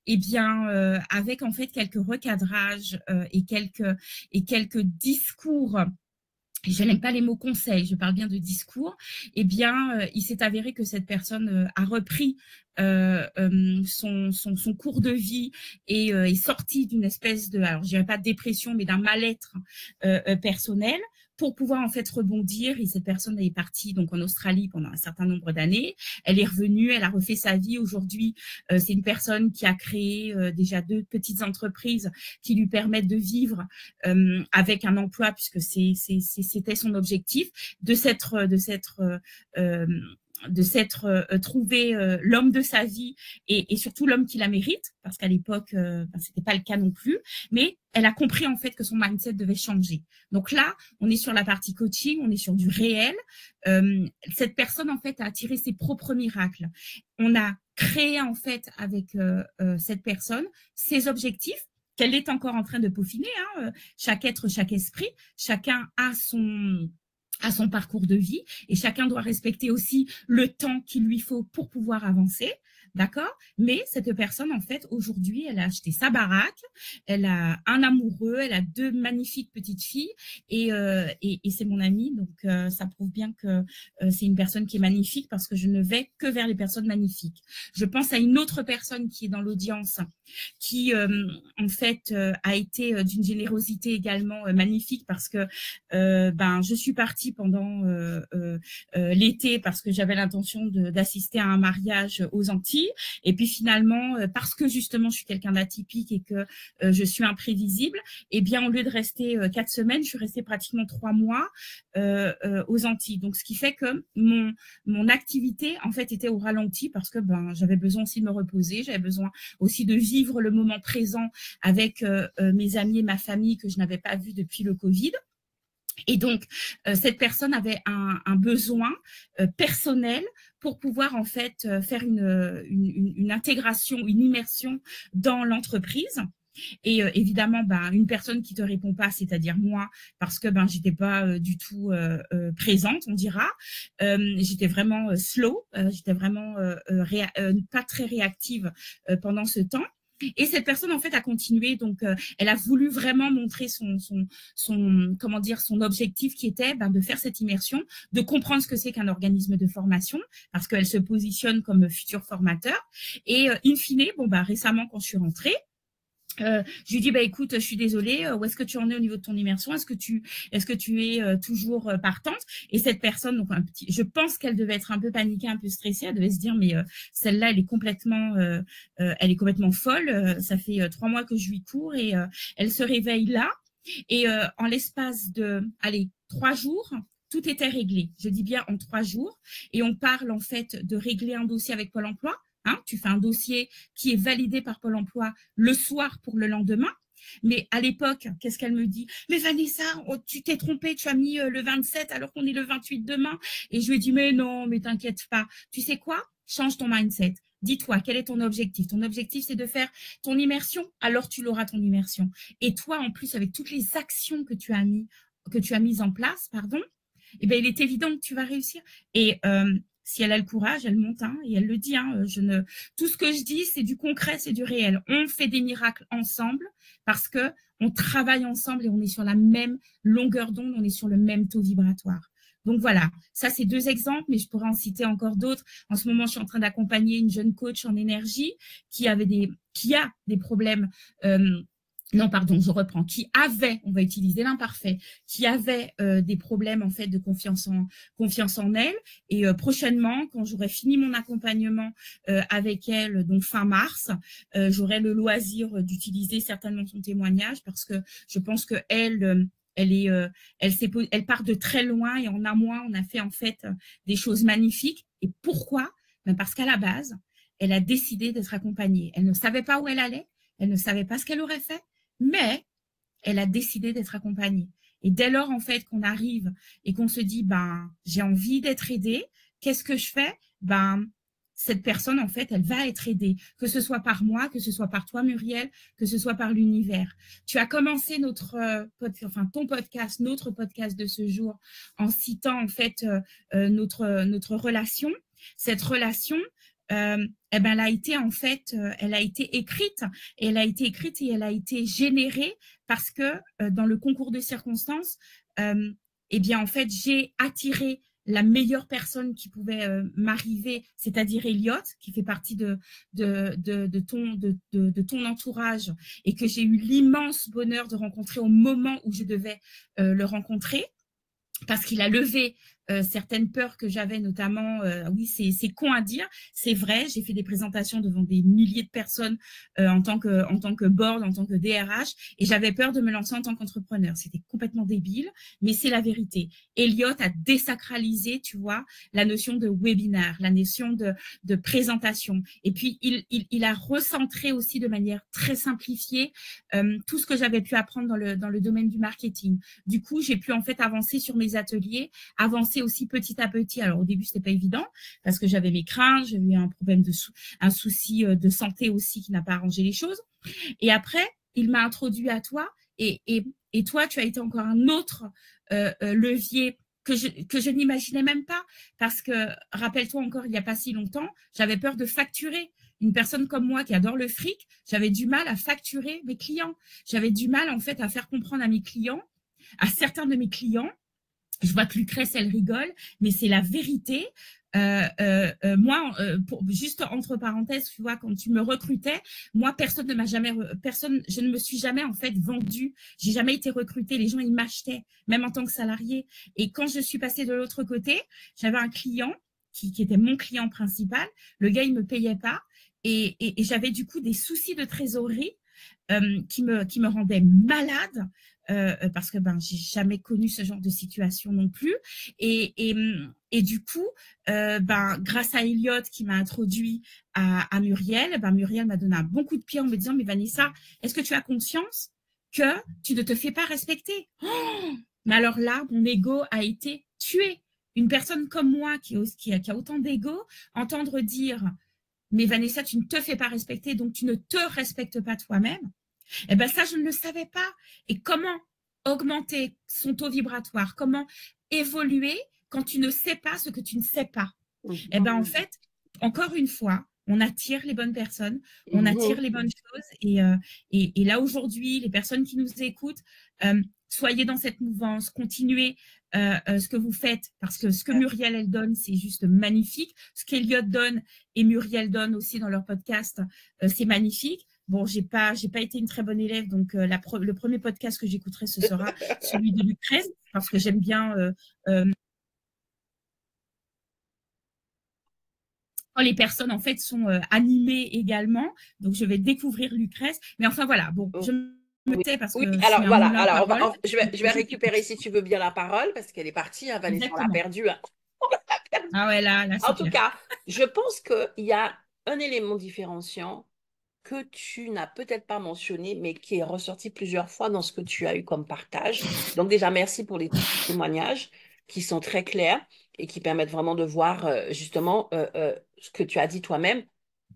Eh bien, avec en fait quelques recadrages et quelques discours je n'aime pas les mots conseils, je parle bien de discours, eh bien, il s'est avéré que cette personne a repris son cours de vie et est sortie d'une espèce de, alors je dirais pas de dépression, mais d'un mal-être personnel pour pouvoir en fait rebondir. Et cette personne est partie donc en Australie pendant un certain nombre d'années. Elle est revenue, elle a refait sa vie. Aujourd'hui, c'est une personne qui a créé déjà 2 petites entreprises qui lui permettent de vivre avec un emploi puisque c'était son objectif de s'être trouvé l'homme de sa vie et surtout l'homme qui la mérite parce qu'à l'époque c'était pas le cas non plus mais elle a compris en fait que son mindset devait changer donc là on est sur la partie coaching on est sur du réel cette personne en fait a attiré ses propres miracles on a créé en fait avec cette personne ses objectifs qu'elle est encore en train de peaufiner. Hein. Chaque être, chaque esprit, chacun a son parcours de vie et chacun doit respecter aussi le temps qu'il lui faut pour pouvoir avancer. D'accord. Mais cette personne, en fait, aujourd'hui, elle a acheté sa baraque, elle a un amoureux, elle a 2 magnifiques petites filles et c'est mon amie. Donc, ça prouve bien que c'est une personne qui est magnifique parce que je ne vais que vers les personnes magnifiques. Je pense à une autre personne qui est dans l'audience qui, en fait, a été d'une générosité également magnifique parce que je suis partie pendant l'été parce que j'avais l'intention d'assister à un mariage aux Antilles. Et puis finalement, parce que justement je suis quelqu'un d'atypique et que je suis imprévisible, eh bien au lieu de rester 4 semaines, je suis restée pratiquement 3 mois aux Antilles. Donc ce qui fait que mon activité en fait était au ralenti parce que j'avais besoin aussi de me reposer, j'avais besoin aussi de vivre le moment présent avec mes amis et ma famille que je n'avais pas vu depuis le Covid. Et donc, cette personne avait un besoin personnel pour pouvoir en fait faire une intégration, une immersion dans l'entreprise. Et évidemment, une personne qui te répond pas, c'est-à-dire moi, parce que j'étais pas du tout présente, on dira. J'étais vraiment slow, j'étais vraiment pas très réactive pendant ce temps. Et cette personne en fait a continué, donc elle a voulu vraiment montrer son comment dire son objectif qui était de faire cette immersion, de comprendre ce que c'est qu'un organisme de formation, parce qu'elle se positionne comme futur formateur. Et in fine, récemment quand je suis rentrée, je lui dis écoute, je suis désolée, où est-ce que tu en es au niveau de ton immersion, est-ce que tu es toujours partante? Et cette personne, donc je pense qu'elle devait être un peu paniquée, un peu stressée, elle devait se dire mais celle-là elle est complètement folle, ça fait 3 mois que je lui cours et elle se réveille là et en l'espace de 3 jours tout était réglé. Je dis bien en 3 jours, et on parle en fait de régler un dossier avec Pôle emploi. Tu fais un dossier qui est validé par Pôle emploi le soir pour le lendemain. Mais à l'époque, qu'est-ce qu'elle me dit? Mais Vanessa, tu t'es trompée, tu as mis le 27 alors qu'on est le 28 demain. Et je lui ai dit, mais non, mais t'inquiète pas. Tu sais quoi? Change ton mindset. Dis-toi, quel est ton objectif? Ton objectif, c'est de faire ton immersion, alors tu l'auras ton immersion. Et toi, en plus, avec toutes les actions que tu as mises en place, il est évident que tu vas réussir. Et si elle a le courage, elle monte, et elle le dit. Tout ce que je dis, c'est du concret, c'est du réel. On fait des miracles ensemble parce que on travaille ensemble et on est sur la même longueur d'onde, on est sur le même taux vibratoire. Donc voilà, ça c'est 2 exemples, mais je pourrais en citer encore d'autres. En ce moment, je suis en train d'accompagner une jeune coach en énergie qui a des problèmes. Non, pardon, je reprends. On va utiliser l'imparfait, qui avait des problèmes en fait de confiance en elle. Et prochainement, quand j'aurai fini mon accompagnement avec elle, donc fin mars, j'aurai le loisir d'utiliser certainement son témoignage parce que je pense que elle part de très loin et en un mois, on a fait en fait des choses magnifiques. Et pourquoi? Parce qu'à la base, elle a décidé d'être accompagnée. Elle ne savait pas où elle allait, elle ne savait pas ce qu'elle aurait fait, mais elle a décidé d'être accompagnée. Et dès lors, en fait, qu'on arrive et qu'on se dit, j'ai envie d'être aidée, qu'est-ce que je fais? Cette personne, en fait, elle va être aidée, que ce soit par moi, que ce soit par toi, Muriel, que ce soit par l'univers. Tu as commencé ton podcast, notre podcast de ce jour, en citant, en fait, notre relation. Cette relation, elle a été en fait, elle a été écrite et elle a été générée parce que dans le concours de circonstances, en fait, j'ai attiré la meilleure personne qui pouvait m'arriver, c'est-à-dire Elliot, qui fait partie de ton entourage et que j'ai eu l'immense bonheur de rencontrer au moment où je devais le rencontrer, parce qu'il a levé certaines peurs que j'avais, notamment, oui, c'est con à dire, c'est vrai, j'ai fait des présentations devant des milliers de personnes en tant que board, en tant que DRH, et j'avais peur de me lancer en tant qu'entrepreneur. C'était complètement débile, mais c'est la vérité. Elliot a désacralisé, tu vois, la notion de webinaire, la notion de présentation. Et puis, il a recentré aussi de manière très simplifiée tout ce que j'avais pu apprendre dans le domaine du marketing. Du coup, j'ai pu en fait avancer sur mes ateliers, avancer aussi petit à petit. Alors au début, c'était pas évident parce que j'avais mes craintes, j'avais eu un problème un souci de santé aussi qui n'a pas arrangé les choses. Et après, il m'a introduit à toi et toi, tu as été encore un autre levier que je n'imaginais même pas, parce que, rappelle-toi encore, il n'y a pas si longtemps, j'avais peur de facturer. Une personne comme moi qui adore le fric, j'avais du mal à facturer mes clients. J'avais du mal, en fait, à faire comprendre à certains de mes clients. Je vois que Lucrèce, elle rigole, mais c'est la vérité. Moi, juste entre parenthèses, tu vois, quand tu me recrutais, moi, je ne me suis jamais en fait vendue. J'ai jamais été recrutée. Les gens, ils m'achetaient, même en tant que salarié. Et quand je suis passée de l'autre côté, j'avais un client qui était mon client principal. Le gars, il me payait pas, et j'avais du coup des soucis de trésorerie qui me rendaient malade. Parce que j'ai jamais connu ce genre de situation non plus, et du coup grâce à Elliot qui m'a introduit à Muriel, Muriel m'a donné un bon coup de pied en me disant, mais Vanessa, est-ce que tu as conscience que tu ne te fais pas respecter? Oh, Mais alors là, mon ego a été tué. Une personne comme moi qui a autant d'ego, entendre dire mais Vanessa, tu ne te fais pas respecter, donc tu ne te respectes pas toi-même. Eh ben ça, je ne le savais pas. Et comment augmenter son taux vibratoire? Comment évoluer quand tu ne sais pas ce que tu ne sais pas? Eh ben en Mhm. fait, encore une fois, on attire les bonnes personnes, on attire Mhm. les bonnes choses. Et là aujourd'hui, les personnes qui nous écoutent, soyez dans cette mouvance, continuez ce que vous faites, parce que ce que Super. Muriel, elle donne, c'est juste magnifique. Ce qu'Eliott donne et Muriel donne aussi dans leur podcast, c'est magnifique. Bon, j'ai pas été une très bonne élève, donc le premier podcast que j'écouterai, ce sera celui de Lucrèce, parce que j'aime bien quand les personnes en fait sont animées également. Donc je vais découvrir Lucrèce. Mais enfin voilà, bon, je me Oui, tais parce oui, que je suis alors un voilà, moulin à alors parole. je vais récupérer si tu veux bien la parole parce qu'elle est partie, hein, Vanessa, on l'a Exactement. perdue, hein. On l'a perdue. Ah ouais, là, En c'est tout clair. cas, je pense qu'il y a un élément différenciant que tu n'as peut-être pas mentionné, mais qui est ressorti plusieurs fois dans ce que tu as eu comme partage. Donc déjà, merci pour les témoignages qui sont très clairs et qui permettent vraiment de voir justement ce que tu as dit toi-même.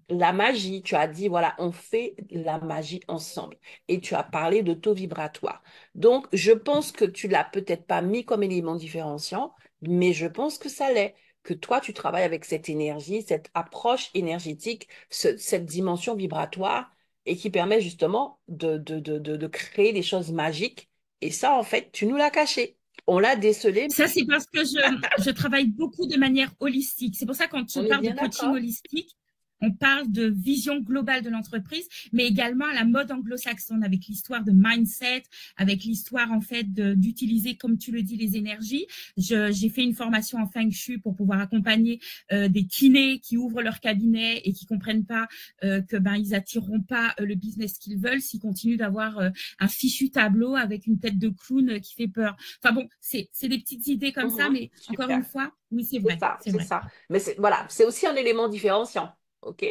La magie, tu as dit, voilà, on fait la magie ensemble. Et tu as parlé de taux vibratoire. Donc, je pense que tu l'as peut-être pas mis comme élément différenciant, mais je pense que ça l'est. Que toi, tu travailles avec cette énergie, cette approche énergétique, cette dimension vibratoire, et qui permet justement de créer des choses magiques. Et ça, en fait, tu nous l'as caché. On l'a décelé. Ça, c'est parce que je travaille beaucoup de manière holistique. C'est pour ça, quand je On est parle de bien coaching d'accord? holistique, on parle de vision globale de l'entreprise, mais également à la mode anglo-saxonne, avec l'histoire de mindset, avec l'histoire en fait d'utiliser, comme tu le dis, les énergies. J'ai fait une formation en Feng Shui pour pouvoir accompagner des kinés qui ouvrent leur cabinet et qui comprennent pas que ben ils attireront pas le business qu'ils veulent s'ils continuent d'avoir un fichu tableau avec une tête de clown qui fait peur. Enfin bon, c'est des petites idées comme ça, Mhm, mais encore une super. fois, oui, c'est C'est vrai, ça, c'est c'est vrai. ça. Mais voilà, c'est aussi un élément différenciant, OK?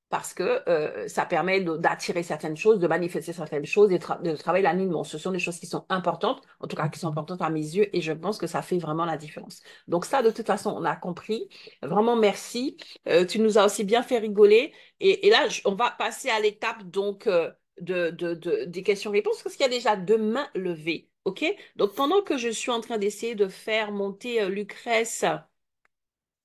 Parce que ça permet d'attirer certaines choses, de manifester certaines choses et de travailler l'alignement. Ce sont des choses qui sont importantes, en tout cas qui sont importantes à mes yeux, et je pense que ça fait vraiment la différence. Donc ça, de toute façon, on a compris. Vraiment, merci. Tu nous as aussi bien fait rigoler. Et là, on va passer à l'étape donc des questions-réponses, parce qu'il y a déjà deux mains levées, OK? Donc pendant que je suis en train d'essayer de faire monter Lucrèce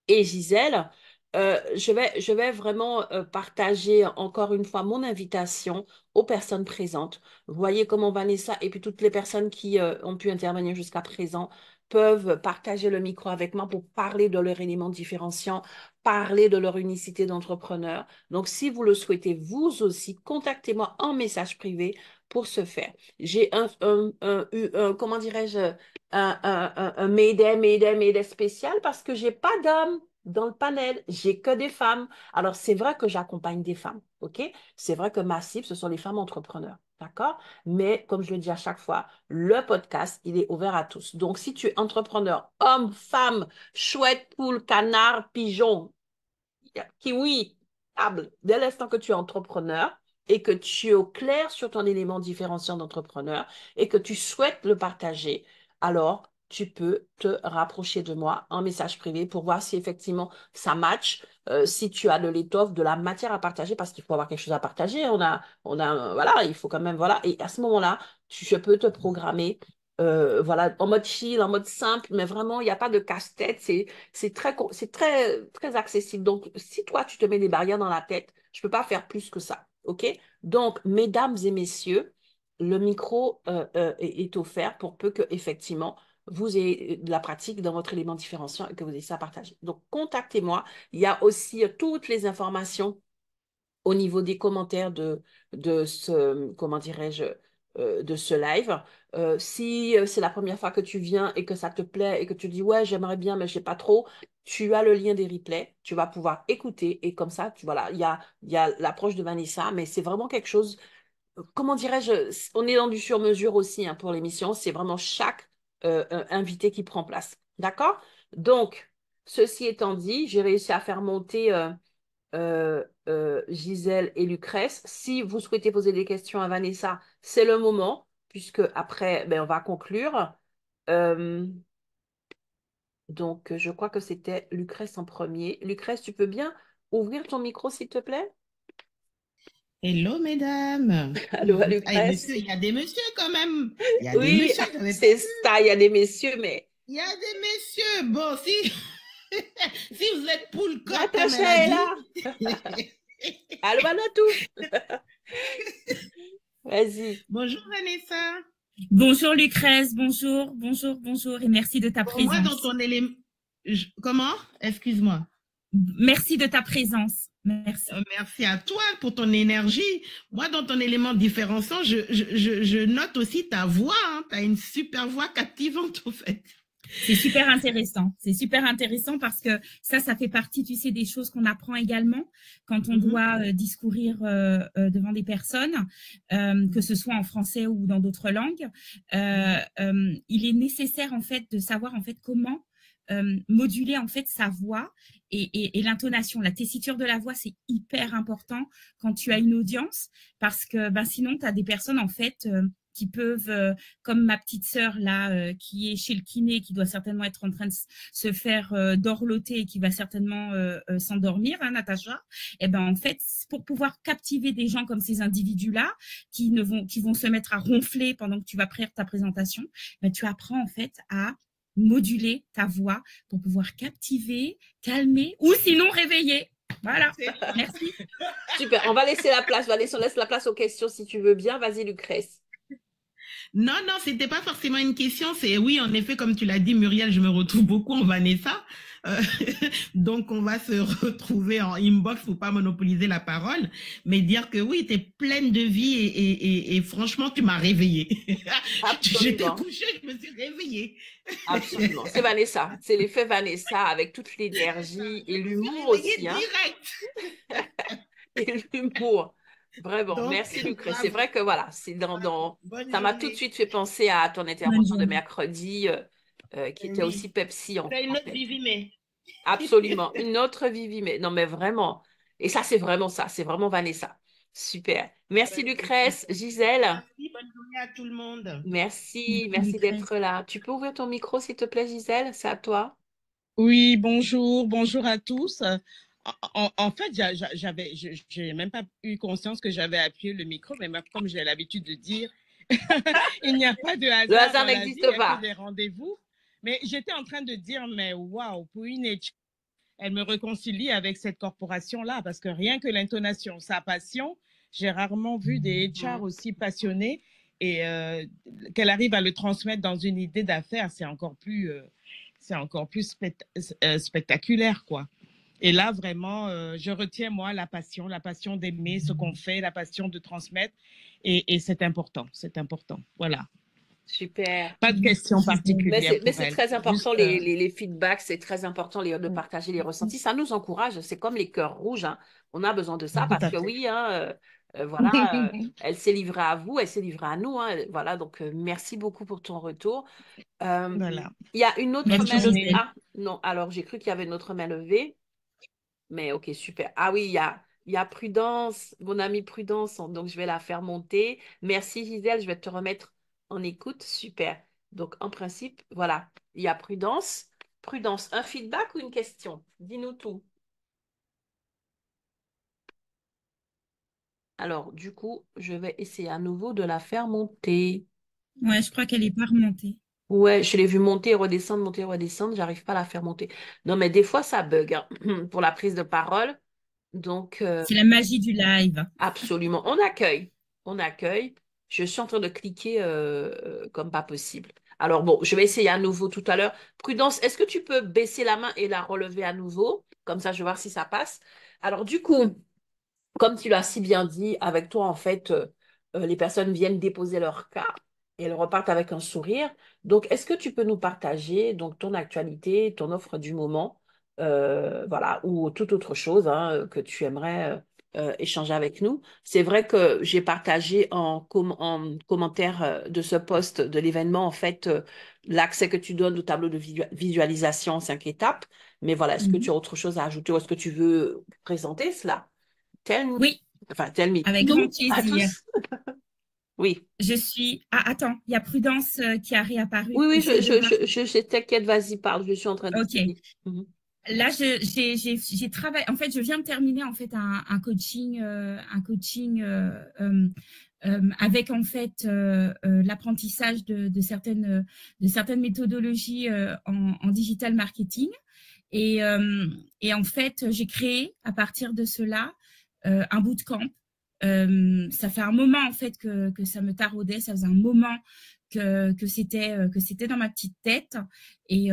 et Gisèle, je vais vraiment partager encore une fois mon invitation aux personnes présentes. Vous voyez comment Vanessa et puis toutes les personnes qui ont pu intervenir jusqu'à présent peuvent partager le micro avec moi pour parler de leur élément différenciant, parler de leur unicité d'entrepreneur. Donc, si vous le souhaitez, vous aussi, contactez-moi en message privé pour ce faire. J'ai comment dirais-je, un Mayday spécial parce que j'ai pas d'homme dans le panel, j'ai que des femmes. Alors, c'est vrai que j'accompagne des femmes, OK? C'est vrai que ma cible, ce sont les femmes entrepreneurs, d'accord? Mais comme je le dis à chaque fois, le podcast, il est ouvert à tous. Donc, si tu es entrepreneur, homme, femme, chouette, poule, canard, pigeon, kiwi, table, dès l'instant que tu es entrepreneur et que tu es au clair sur ton élément différenciant d'entrepreneur et que tu souhaites le partager, alors tu peux te rapprocher de moi en message privé pour voir si effectivement ça match, si tu as de l'étoffe, de la matière à partager, parce qu'il faut avoir quelque chose à partager. Voilà, il faut quand même, voilà. Et à ce moment-là, je peux te programmer, voilà, en mode chill, en mode simple, mais vraiment, il n'y a pas de casse-tête. C'est très accessible. Donc, si toi, tu te mets des barrières dans la tête, je ne peux pas faire plus que ça. OK? Donc, mesdames et messieurs, le micro est offert pour peu que, effectivement, vous ayez de la pratique dans votre élément différenciant et que vous ayez ça à partager. Donc, contactez-moi. Il y a aussi toutes les informations au niveau des commentaires de ce, comment dirais-je, de ce live. Si c'est la première fois que tu viens et que ça te plaît et que tu dis, ouais, j'aimerais bien, mais je sais pas trop, tu as le lien des replays, tu vas pouvoir écouter et comme ça, voilà, il y a l'approche de Vanessa, mais c'est vraiment quelque chose, comment dirais-je, on est dans du sur-mesure aussi hein, pour l'émission, c'est vraiment chaque invité qui prend place. D'accord? Donc, ceci étant dit, j'ai réussi à faire monter Gisèle et Lucrèce. Si vous souhaitez poser des questions à Vanessa, c'est le moment, puisque après, ben, on va conclure. Euh, donc, je crois que c'était Lucrèce en premier. Lucrèce, tu peux bien ouvrir ton micro, s'il te plaît? Hello, mesdames. Allô, Hey, Lucrèce? monsieur, il y a des messieurs quand même. Il y a des Oui, messieurs, je n'avais pas c'est vu. ça, il y a des messieurs, mais Il y a des messieurs. Bon, si, si vous êtes poule coq, comme Natacha elle a est dit. là. Allô, Manatou? Vas-y. Bonjour, Vanessa. Bonjour Lucrèce, bonjour, bonjour, bonjour et merci de ta Bon, moi, dans présence. ton élément. Comment? Excuse-moi. Merci de ta présence. Merci. Merci à toi pour ton énergie. Moi, dans ton élément différenciant, je note aussi ta voix. Hein. Tu as une super voix captivante, en fait. C'est super intéressant. C'est super intéressant parce que ça fait partie, tu sais, des choses qu'on apprend également quand on doit discourir devant des personnes, que ce soit en français ou dans d'autres langues. Il est nécessaire en fait de savoir en fait comment moduler en fait sa voix et l'intonation. La tessiture de la voix, c'est hyper important quand tu as une audience parce que ben, sinon, tu as des personnes en fait qui peuvent, comme ma petite sœur là, qui est chez le kiné, qui doit certainement être en train de se faire dorloter et qui va certainement s'endormir, hein, Natacha. Et ben en fait, pour pouvoir captiver des gens comme ces individus-là, qui vont se mettre à ronfler pendant que tu vas faire ta présentation, ben, tu apprends en fait à moduler ta voix pour pouvoir captiver, calmer ou sinon réveiller. Voilà, merci. Super, on va laisser la place, on laisse la place aux questions si tu veux bien. Vas-y, Lucrèce. Non, non, c'était pas forcément une question. C'est oui, en effet, comme tu l'as dit, Muriel, je me retrouve beaucoup en Vanessa. Euh, donc, on va se retrouver en inbox pour pas monopoliser la parole, mais dire que oui, tu es pleine de vie et franchement, tu m'as réveillée. J'étais Absolument. couchée, je me suis réveillée. Absolument. C'est Vanessa. C'est l'effet Vanessa avec toute C'est ça, l'énergie je et me suis l'humour réveillée aussi, hein. direct. Et l'humour. Vraiment. Donc, Merci, Lucrèce. C'est bravo, vrai que voilà, bravo. Bonne ça m'a tout de journée. suite fait penser à ton Bonne intervention de journée. mercredi, qui était aussi Oui, Pepsi c'est une en autre fait. Vivi, mais. Absolument. Une autre Vivi, mais non, mais vraiment. Et ça, c'est vraiment ça. C'est vraiment Vanessa. Super. Merci, Ouais, c'est Lucrèce. super. Gisèle. Merci, bonne journée à tout le monde. Merci. Merci Merci Lucrèce. d'être là. Tu peux ouvrir ton micro, s'il te plaît, Gisèle? C'est à toi. Oui, bonjour, bonjour à tous. En fait, j'ai même pas eu conscience que j'avais appuyé le micro, mais comme j'ai l'habitude de dire, il n'y a pas de Le hasard hasard dans la vie, il n'existe n'y a que pas. des rendez-vous. Mais j'étais en train de dire, mais waouh, pour une HR, elle me réconcilie avec cette corporation-là, parce que rien que l'intonation, sa passion, j'ai rarement vu des HR Mhm. aussi passionnés et qu'elle arrive à le transmettre dans une idée d'affaires, c'est encore plus spectaculaire, quoi. Et là, vraiment, je retiens, moi, la passion d'aimer ce qu'on fait, la passion de transmettre. Et c'est important, c'est important. Voilà. Super. Pas de questions particulières Mais pour c'est elle. très important, Juste, les feedbacks, c'est très important de partager les ressentis. Ça nous encourage, c'est comme les cœurs rouges, hein. On a besoin de ça tout parce à que fait. oui, hein, voilà, elle s'est livrée à vous, elle s'est livrée à nous, hein. Voilà, donc merci beaucoup pour ton retour. Euh, Voilà. il y a une autre Merci main Bonne levée. Gisèle. journée. Ah, non, alors j'ai cru qu'il y avait une autre main levée, mais ok, super. Ah oui, il y a Prudence, mon amie Prudence, donc je vais la faire monter. Merci Gisèle, je vais te remettre en écoute. Super. Donc en principe, voilà, il y a Prudence. Prudence, un feedback ou une question? Dis-nous tout. Alors, du coup, je vais essayer à nouveau de la faire monter. Ouais, je crois qu'elle est pas remontée. Ouais, je l'ai vu monter, redescendre, j'arrive pas à la faire monter. Non, mais des fois, ça bug, hein, pour la prise de parole. Donc, C'est la magie du live. absolument. On accueille. On accueille. Je suis en train de cliquer comme pas possible. Alors bon, je vais essayer à nouveau tout à l'heure. Prudence, est-ce que tu peux baisser la main et la relever à nouveau? Comme ça, je vais voir si ça passe. Alors du coup, comme tu l'as si bien dit, avec toi, en fait, les personnes viennent déposer leur cas et elles repartent avec un sourire. Donc, est-ce que tu peux nous partager donc ton actualité, ton offre du moment, voilà, ou toute autre chose hein, que tu aimerais échanger avec nous? C'est vrai que j'ai partagé en commentaire de ce post de l'événement, en fait, l'accès que tu donnes au tableau de visualisation en 5 étapes. Mais voilà, est-ce que tu Mhm. as autre chose à ajouter ou est-ce que tu veux présenter cela? Tell me, Oui, enfin, tell me, avec grand nous, à plaisir. tous. Oui. Je suis... Ah, attends, il y a Prudence qui a réapparu. Oui, oui, Essaye de voir. je t'inquiète, vas-y, parle, je suis en train de Ok. t'aider. Mhm. Là, j'ai travaillé. En fait, je viens de terminer en fait un coaching avec en fait l'apprentissage de certaines méthodologies en digital marketing. Et en fait, j'ai créé à partir de cela un bootcamp. Ça fait un moment en fait que ça me taraudait, ça faisait un moment que c'était dans ma petite tête. Et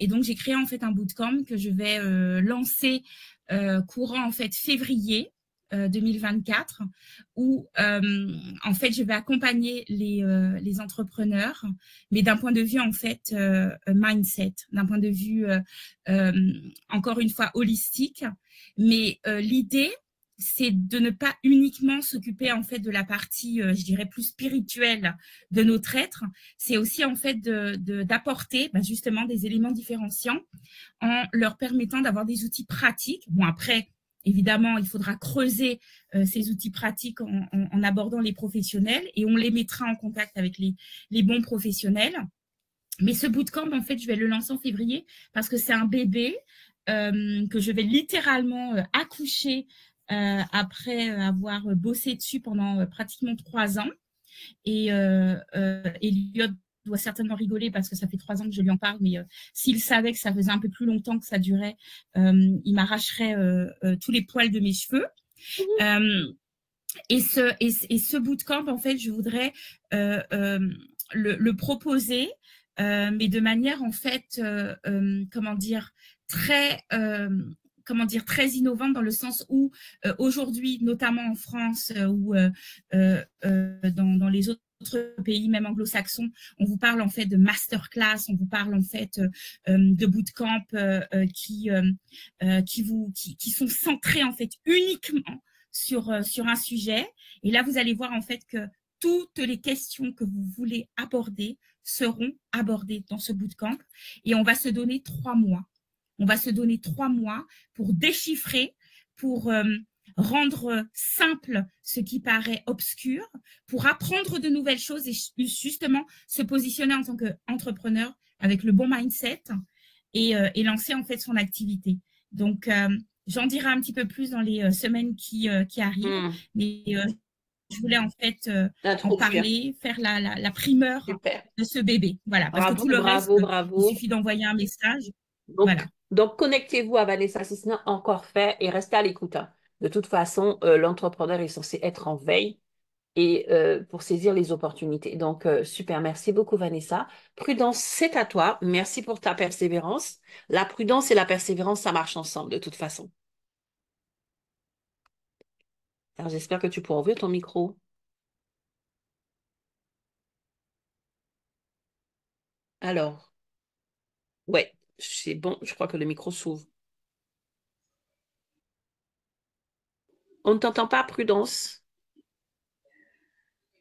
donc j'ai créé en fait un bootcamp que je vais lancer courant en fait février 2024, où en fait je vais accompagner les entrepreneurs, mais d'un point de vue en fait mindset, d'un point de vue encore une fois holistique. Mais l'idée, c'est de ne pas uniquement s'occuper en fait de la partie, je dirais, plus spirituelle de notre être. C'est aussi en fait d'apporter justement des éléments différenciants en leur permettant d'avoir des outils pratiques. Bon, après, évidemment, il faudra creuser ces outils pratiques en abordant les professionnels, et on les mettra en contact avec les bons professionnels. Mais ce bootcamp, en fait, je vais le lancer en février parce que c'est un bébé que je vais littéralement accoucher après avoir bossé dessus pendant pratiquement 3 ans. Et Elliot doit certainement rigoler parce que ça fait 3 ans que je lui en parle, mais s'il savait que ça faisait un peu plus longtemps que ça durait, il m'arracherait tous les poils de mes cheveux. Et ce bootcamp, en fait, je voudrais le proposer, mais de manière, en fait, comment dire, très... très innovante, dans le sens où aujourd'hui, notamment en France ou dans les autres pays, même anglo-saxons, on vous parle en fait de masterclass, on vous parle en fait de bootcamp qui sont centrés en fait uniquement sur un sujet. Et là, vous allez voir en fait que toutes les questions que vous voulez aborder seront abordées dans ce bootcamp. Et on va se donner 3 mois. On va se donner 3 mois pour déchiffrer, pour rendre simple ce qui paraît obscur, pour apprendre de nouvelles choses et justement se positionner en tant qu'entrepreneur avec le bon mindset et lancer en fait son activité. Donc, j'en dirai un petit peu plus dans les semaines qui arrivent, mais je voulais en fait en parler, faire la primeur Super. de ce bébé. Voilà, parce que Bravo, tout le reste, il bravo. suffit d'envoyer un message. Donc, Voilà. donc connectez-vous à Vanessa si ce n'est encore fait et restez à l'écoute, hein. De toute façon, l'entrepreneur est censé être en veille et pour saisir les opportunités. Donc, super, merci beaucoup Vanessa. Prudence, c'est à toi. Merci pour ta persévérance. La prudence et la persévérance, ça marche ensemble de toute façon. Alors, j'espère que tu pourras ouvrir ton micro. Alors, ouais, c'est bon, je crois que le micro s'ouvre. On ne t'entend pas, Prudence.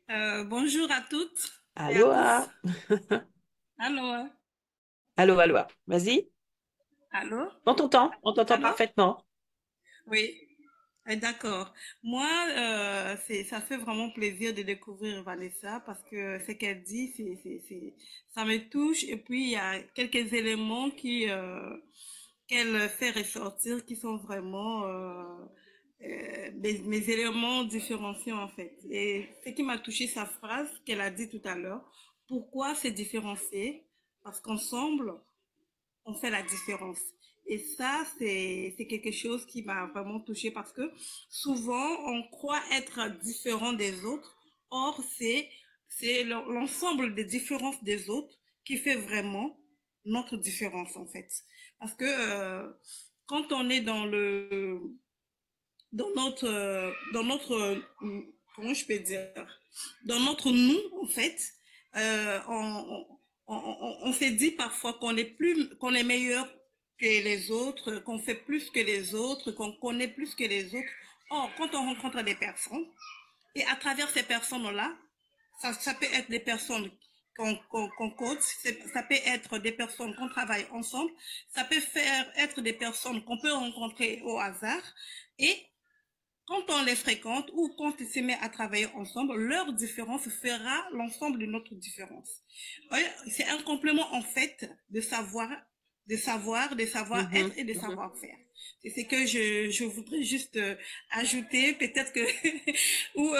Bonjour à toutes et à tous. Allô? Allô? Allô? Vas-y. Allô? On t'entend Allô? parfaitement. Oui, d'accord. Moi, ça fait vraiment plaisir de découvrir Vanessa parce que ce qu'elle dit, ça me touche. Et puis, il y a quelques éléments qu'elle fait ressortir qui sont vraiment mes éléments différenciants en fait. Et ce qui m'a touché, sa phrase qu'elle a dit tout à l'heure, pourquoi se différencier? Parce qu'ensemble, on fait la différence. Et ça, c'est quelque chose qui m'a vraiment touchée parce que souvent, on croit être différent des autres. Or, c'est l'ensemble des différences des autres qui fait vraiment notre différence, en fait. Parce que quand on est dans notre, comment je peux dire, dans notre nous, en fait, euh, on, on se dit parfois qu'on est meilleur que les autres, qu'on fait plus que les autres, qu'on connaît plus que les autres. Or, quand on rencontre des personnes, et à travers ces personnes-là, ça peut être des personnes qu'on coach, ça peut être des personnes qu'on travaille ensemble, ça peut être des personnes qu'on peut rencontrer au hasard, et quand on les fréquente ou quand ils se mettent à travailler ensemble, leur différence fera l'ensemble de notre différence. C'est un complément en fait de savoir, de savoir-être Mhm, et de mhm. savoir-faire. C'est ce que je voudrais juste ajouter, peut-être que, ou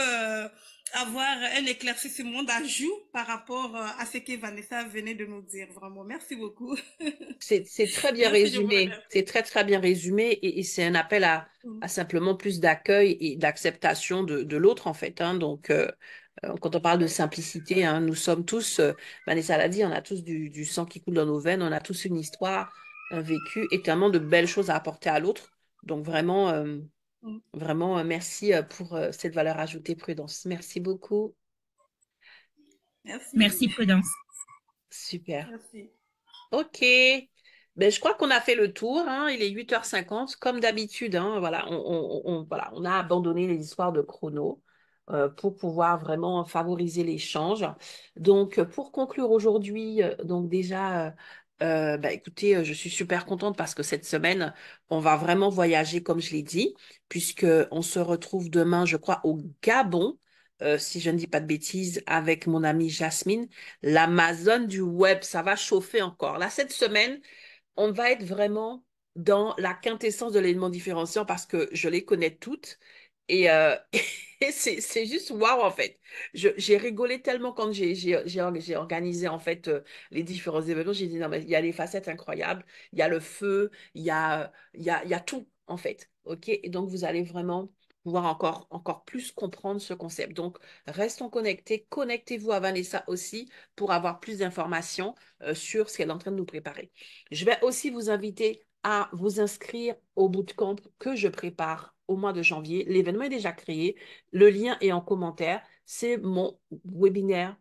avoir un éclaircissement d'ajout par rapport à ce que Vanessa venait de nous dire. Vraiment, merci beaucoup. C'est très bien Merci, je vous résumé. C'est remercie. très, très bien résumé et c'est un appel à simplement plus d'accueil et d'acceptation de l'autre, en fait, hein. Donc, quand on parle de simplicité, hein, nous sommes tous, Vanessa l'a dit, on a tous du sang qui coule dans nos veines, on a tous une histoire, un vécu et tellement de belles choses à apporter à l'autre. Donc, vraiment, vraiment, merci pour cette valeur ajoutée, Prudence. Merci beaucoup. Merci. Merci, Prudence. Super. Merci. Ok. Ben, je crois qu'on a fait le tour, hein. Il est 8h50 comme d'habitude, hein. Voilà, voilà, on a abandonné les histoires de chrono pour pouvoir vraiment favoriser l'échange. Donc, pour conclure aujourd'hui, donc déjà, ben, écoutez, je suis super contente parce que cette semaine, on va vraiment voyager, comme je l'ai dit, puisque on se retrouve demain, je crois, au Gabon, si je ne dis pas de bêtises, avec mon amie Jasmine. L'Amazon du web, ça va chauffer encore. Là, cette semaine, on va être vraiment dans la quintessence de l'élément différenciant parce que je les connais toutes. Et, et c'est juste waouh, en fait. J'ai rigolé tellement quand j'ai organisé, en fait, les différents événements. J'ai dit, non, mais il y a les facettes incroyables, il y a le feu, il y a tout, en fait. OK? Et donc, vous allez vraiment pouvoir encore plus comprendre ce concept. Donc, restons connectés. Connectez-vous à Vanessa aussi pour avoir plus d'informations sur ce qu'elle est en train de nous préparer. Je vais aussi vous inviter à vous inscrire au bootcamp que je prépare au mois de janvier. L'événement est déjà créé. Le lien est en commentaire. C'est mon webinaire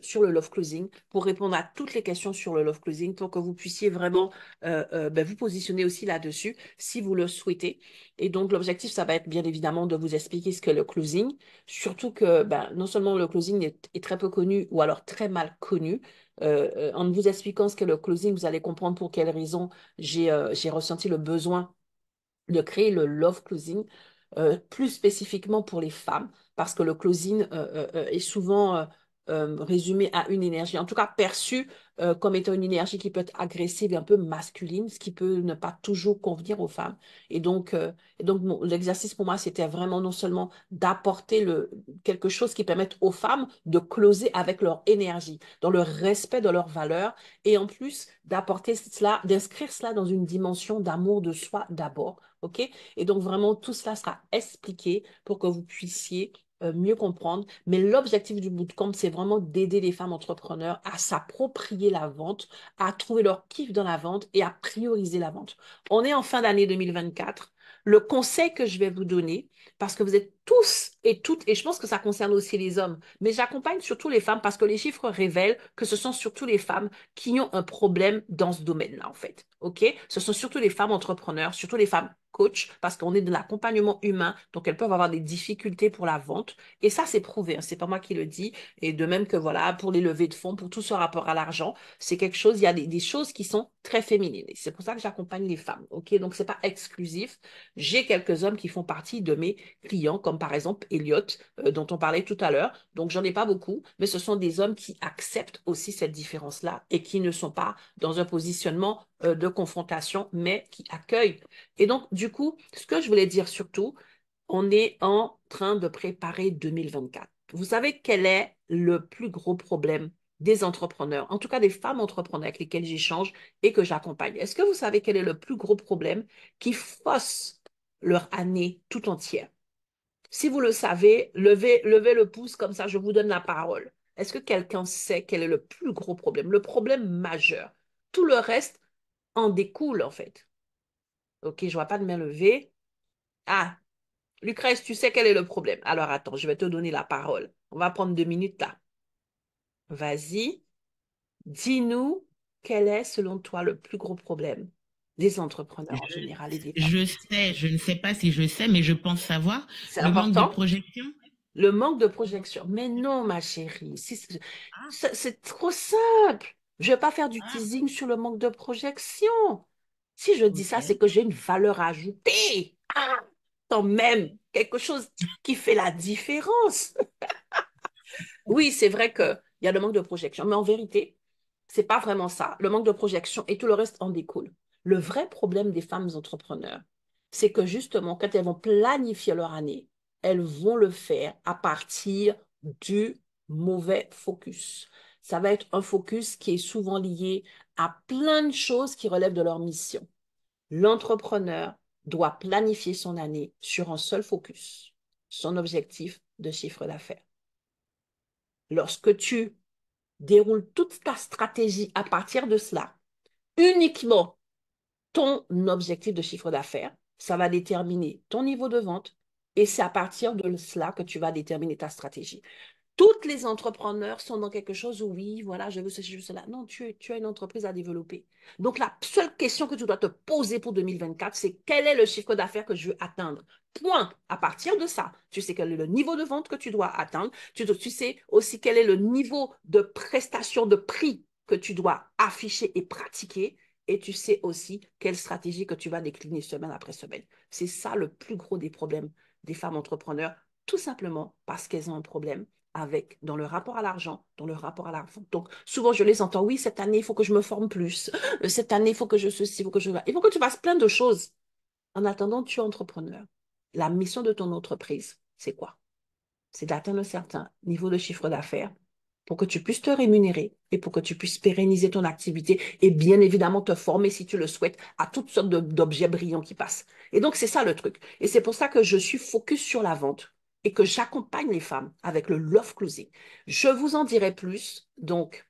sur le love closing pour répondre à toutes les questions sur le love closing pour que vous puissiez vraiment ben, vous positionner aussi là-dessus si vous le souhaitez. Et donc, l'objectif, ça va être bien évidemment de vous expliquer ce qu'est le closing, surtout que ben, non seulement le closing est très peu connu ou alors très mal connu, en vous expliquant ce qu'est le closing, vous allez comprendre pour quelles raisons j'ai ressenti le besoin de créer le love closing, plus spécifiquement pour les femmes, parce que le closing est souvent résumé à une énergie, en tout cas perçu comme étant une énergie qui peut être agressive et un peu masculine, ce qui peut ne pas toujours convenir aux femmes. Et donc l'exercice pour moi, c'était vraiment non seulement d'apporter quelque chose qui permette aux femmes de closer avec leur énergie, dans le respect de leurs valeurs, et en plus d'apporter cela, d'inscrire cela dans une dimension d'amour de soi d'abord. OK? Et donc, vraiment, tout cela sera expliqué pour que vous puissiez mieux comprendre. Mais l'objectif du bootcamp, c'est vraiment d'aider les femmes entrepreneurs à s'approprier la vente, à trouver leur kiff dans la vente et à prioriser la vente. On est en fin d'année 2024. Le conseil que je vais vous donner, parce que vous êtes tous et toutes, et je pense que ça concerne aussi les hommes, mais j'accompagne surtout les femmes parce que les chiffres révèlent que ce sont surtout les femmes qui ont un problème dans ce domaine-là, en fait. OK? Ce sont surtout les femmes entrepreneurs, surtout les femmes coach, parce qu'on est de l'accompagnement humain, donc elles peuvent avoir des difficultés pour la vente. Et ça, c'est prouvé, hein, c'est pas moi qui le dis. Et de même que voilà, pour les levées de fonds, pour tout ce rapport à l'argent, c'est quelque chose, il y a des choses qui sont très féminines. Et c'est pour ça que j'accompagne les femmes. OK? Donc, c'est pas exclusif. J'ai quelques hommes qui font partie de mes clients, comme par exemple Elliot, dont on parlait tout à l'heure. Donc, j'en ai pas beaucoup, mais ce sont des hommes qui acceptent aussi cette différence-là et qui ne sont pas dans un positionnement de confrontation, mais qui accueillent. Et donc, du coup, ce que je voulais dire surtout, on est en train de préparer 2024. Vous savez quel est le plus gros problème des entrepreneurs, en tout cas des femmes entrepreneurs avec lesquelles j'échange et que j'accompagne? Est-ce que vous savez quel est le plus gros problème qui fausse leur année tout entière? Si vous le savez, levez le pouce comme ça, je vous donne la parole. Est-ce que quelqu'un sait quel est le plus gros problème, le problème majeur? Tout le reste en découle en fait. Ok, je vois pas de main levée. Ah, Lucrèce, tu sais quel est le problème. Alors attends, je vais te donner la parole. On va prendre 2 minutes là. Vas-y, dis-nous quel est selon toi le plus gros problème des entrepreneurs en Je, général et des femmes. je sais, je ne sais pas si je sais, mais je pense savoir C'est le manque de important, projection. le manque de projection. Mais non, ma chérie, Ah, c'est trop simple. Je ne vais pas faire du ah, teasing sur le manque de projection. Si je dis ok. ça, c'est que j'ai une valeur ajoutée. Ah, quand même quelque chose qui fait la différence. Oui, c'est vrai qu'il y a le manque de projection, mais en vérité, c'est pas vraiment ça. Le manque de projection et tout le reste en découle. Le vrai problème des femmes entrepreneurs, c'est que justement, quand elles vont planifier leur année, elles vont le faire à partir du mauvais focus. Ça va être un focus qui est souvent lié à plein de choses qui relèvent de leur mission. L'entrepreneur doit planifier son année sur un seul focus, son objectif de chiffre d'affaires. Lorsque tu déroules toute ta stratégie à partir de cela, uniquement ton objectif de chiffre d'affaires, ça va déterminer ton niveau de vente et c'est à partir de cela que tu vas déterminer ta stratégie. Toutes les entrepreneurs sont dans quelque chose où oui, voilà, je veux ceci, je veux cela. Non, tu as une entreprise à développer. Donc, la seule question que tu dois te poser pour 2024, c'est quel est le chiffre d'affaires que je veux atteindre? Point. À partir de ça, tu sais quel est le niveau de vente que tu dois atteindre. Tu sais aussi quel est le niveau de prestation de prix que tu dois afficher et pratiquer. Et tu sais aussi quelle stratégie que tu vas décliner semaine après semaine. C'est ça le plus gros des problèmes des femmes entrepreneurs, tout simplement parce qu'elles ont un problème avec, dans le rapport à l'argent, dans le rapport à l'argent. Donc, souvent, je les entends, oui, cette année, il faut que je me forme plus. Cette année, il faut que je ceci, il faut que je... Il faut que tu fasses plein de choses. En attendant, tu es entrepreneur. La mission de ton entreprise, c'est quoi? C'est d'atteindre un certain niveau de chiffre d'affaires pour que tu puisses te rémunérer et pour que tu puisses pérenniser ton activité et bien évidemment te former si tu le souhaites à toutes sortes d'objets brillants qui passent. Et donc, c'est ça le truc. Et c'est pour ça que je suis focus sur la vente et que j'accompagne les femmes avec le love closing. Je vous en dirai plus. Donc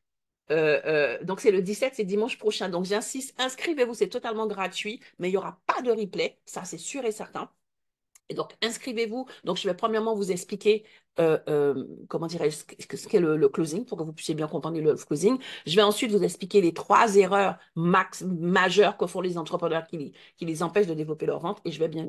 c'est le 17, c'est dimanche prochain. Donc, j'insiste, inscrivez-vous, c'est totalement gratuit, mais il n'y aura pas de replay. Ça, c'est sûr et certain. Et donc, inscrivez-vous. Donc, je vais premièrement vous expliquer, comment dirais-je, ce qu'est le closing pour que vous puissiez bien comprendre le closing. Je vais ensuite vous expliquer les 3 erreurs majeures que font les entrepreneurs qui les empêchent de développer leur vente. Et je vais bien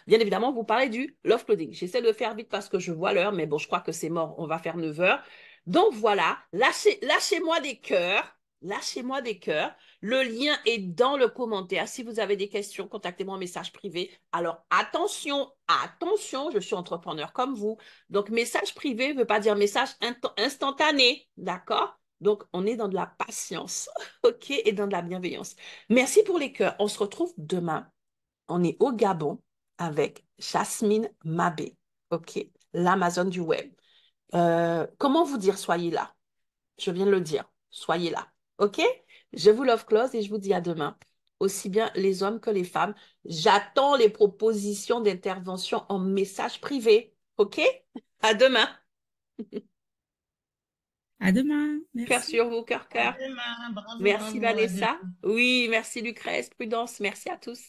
évidemment vous parler du love closing. J'essaie de le faire vite parce que je vois l'heure, mais bon, je crois que c'est mort. On va faire 9 heures. Donc, voilà, lâchez-moi des cœurs. Lâchez-moi des cœurs. Le lien est dans le commentaire. Si vous avez des questions, contactez-moi en message privé. Alors, attention, attention, je suis entrepreneur comme vous. Donc, message privé ne veut pas dire message instantané. D'accord? Donc, on est dans de la patience, OK, et dans de la bienveillance. Merci pour les cœurs. On se retrouve demain. On est au Gabon avec Jasmine Mabé, OK, l'Amazon du web. Comment vous dire soyez là? Je viens de le dire. Soyez là. OK? Je vous love close et je vous dis à demain. Aussi bien les hommes que les femmes. J'attends les propositions d'intervention en message privé. OK? À demain. À demain. Cœur Merci. sur vous, cœur, À cœur. demain, bravo, Merci bravo, à demain. Vanessa. Oui, merci Lucrèce. Prudence. Merci à tous.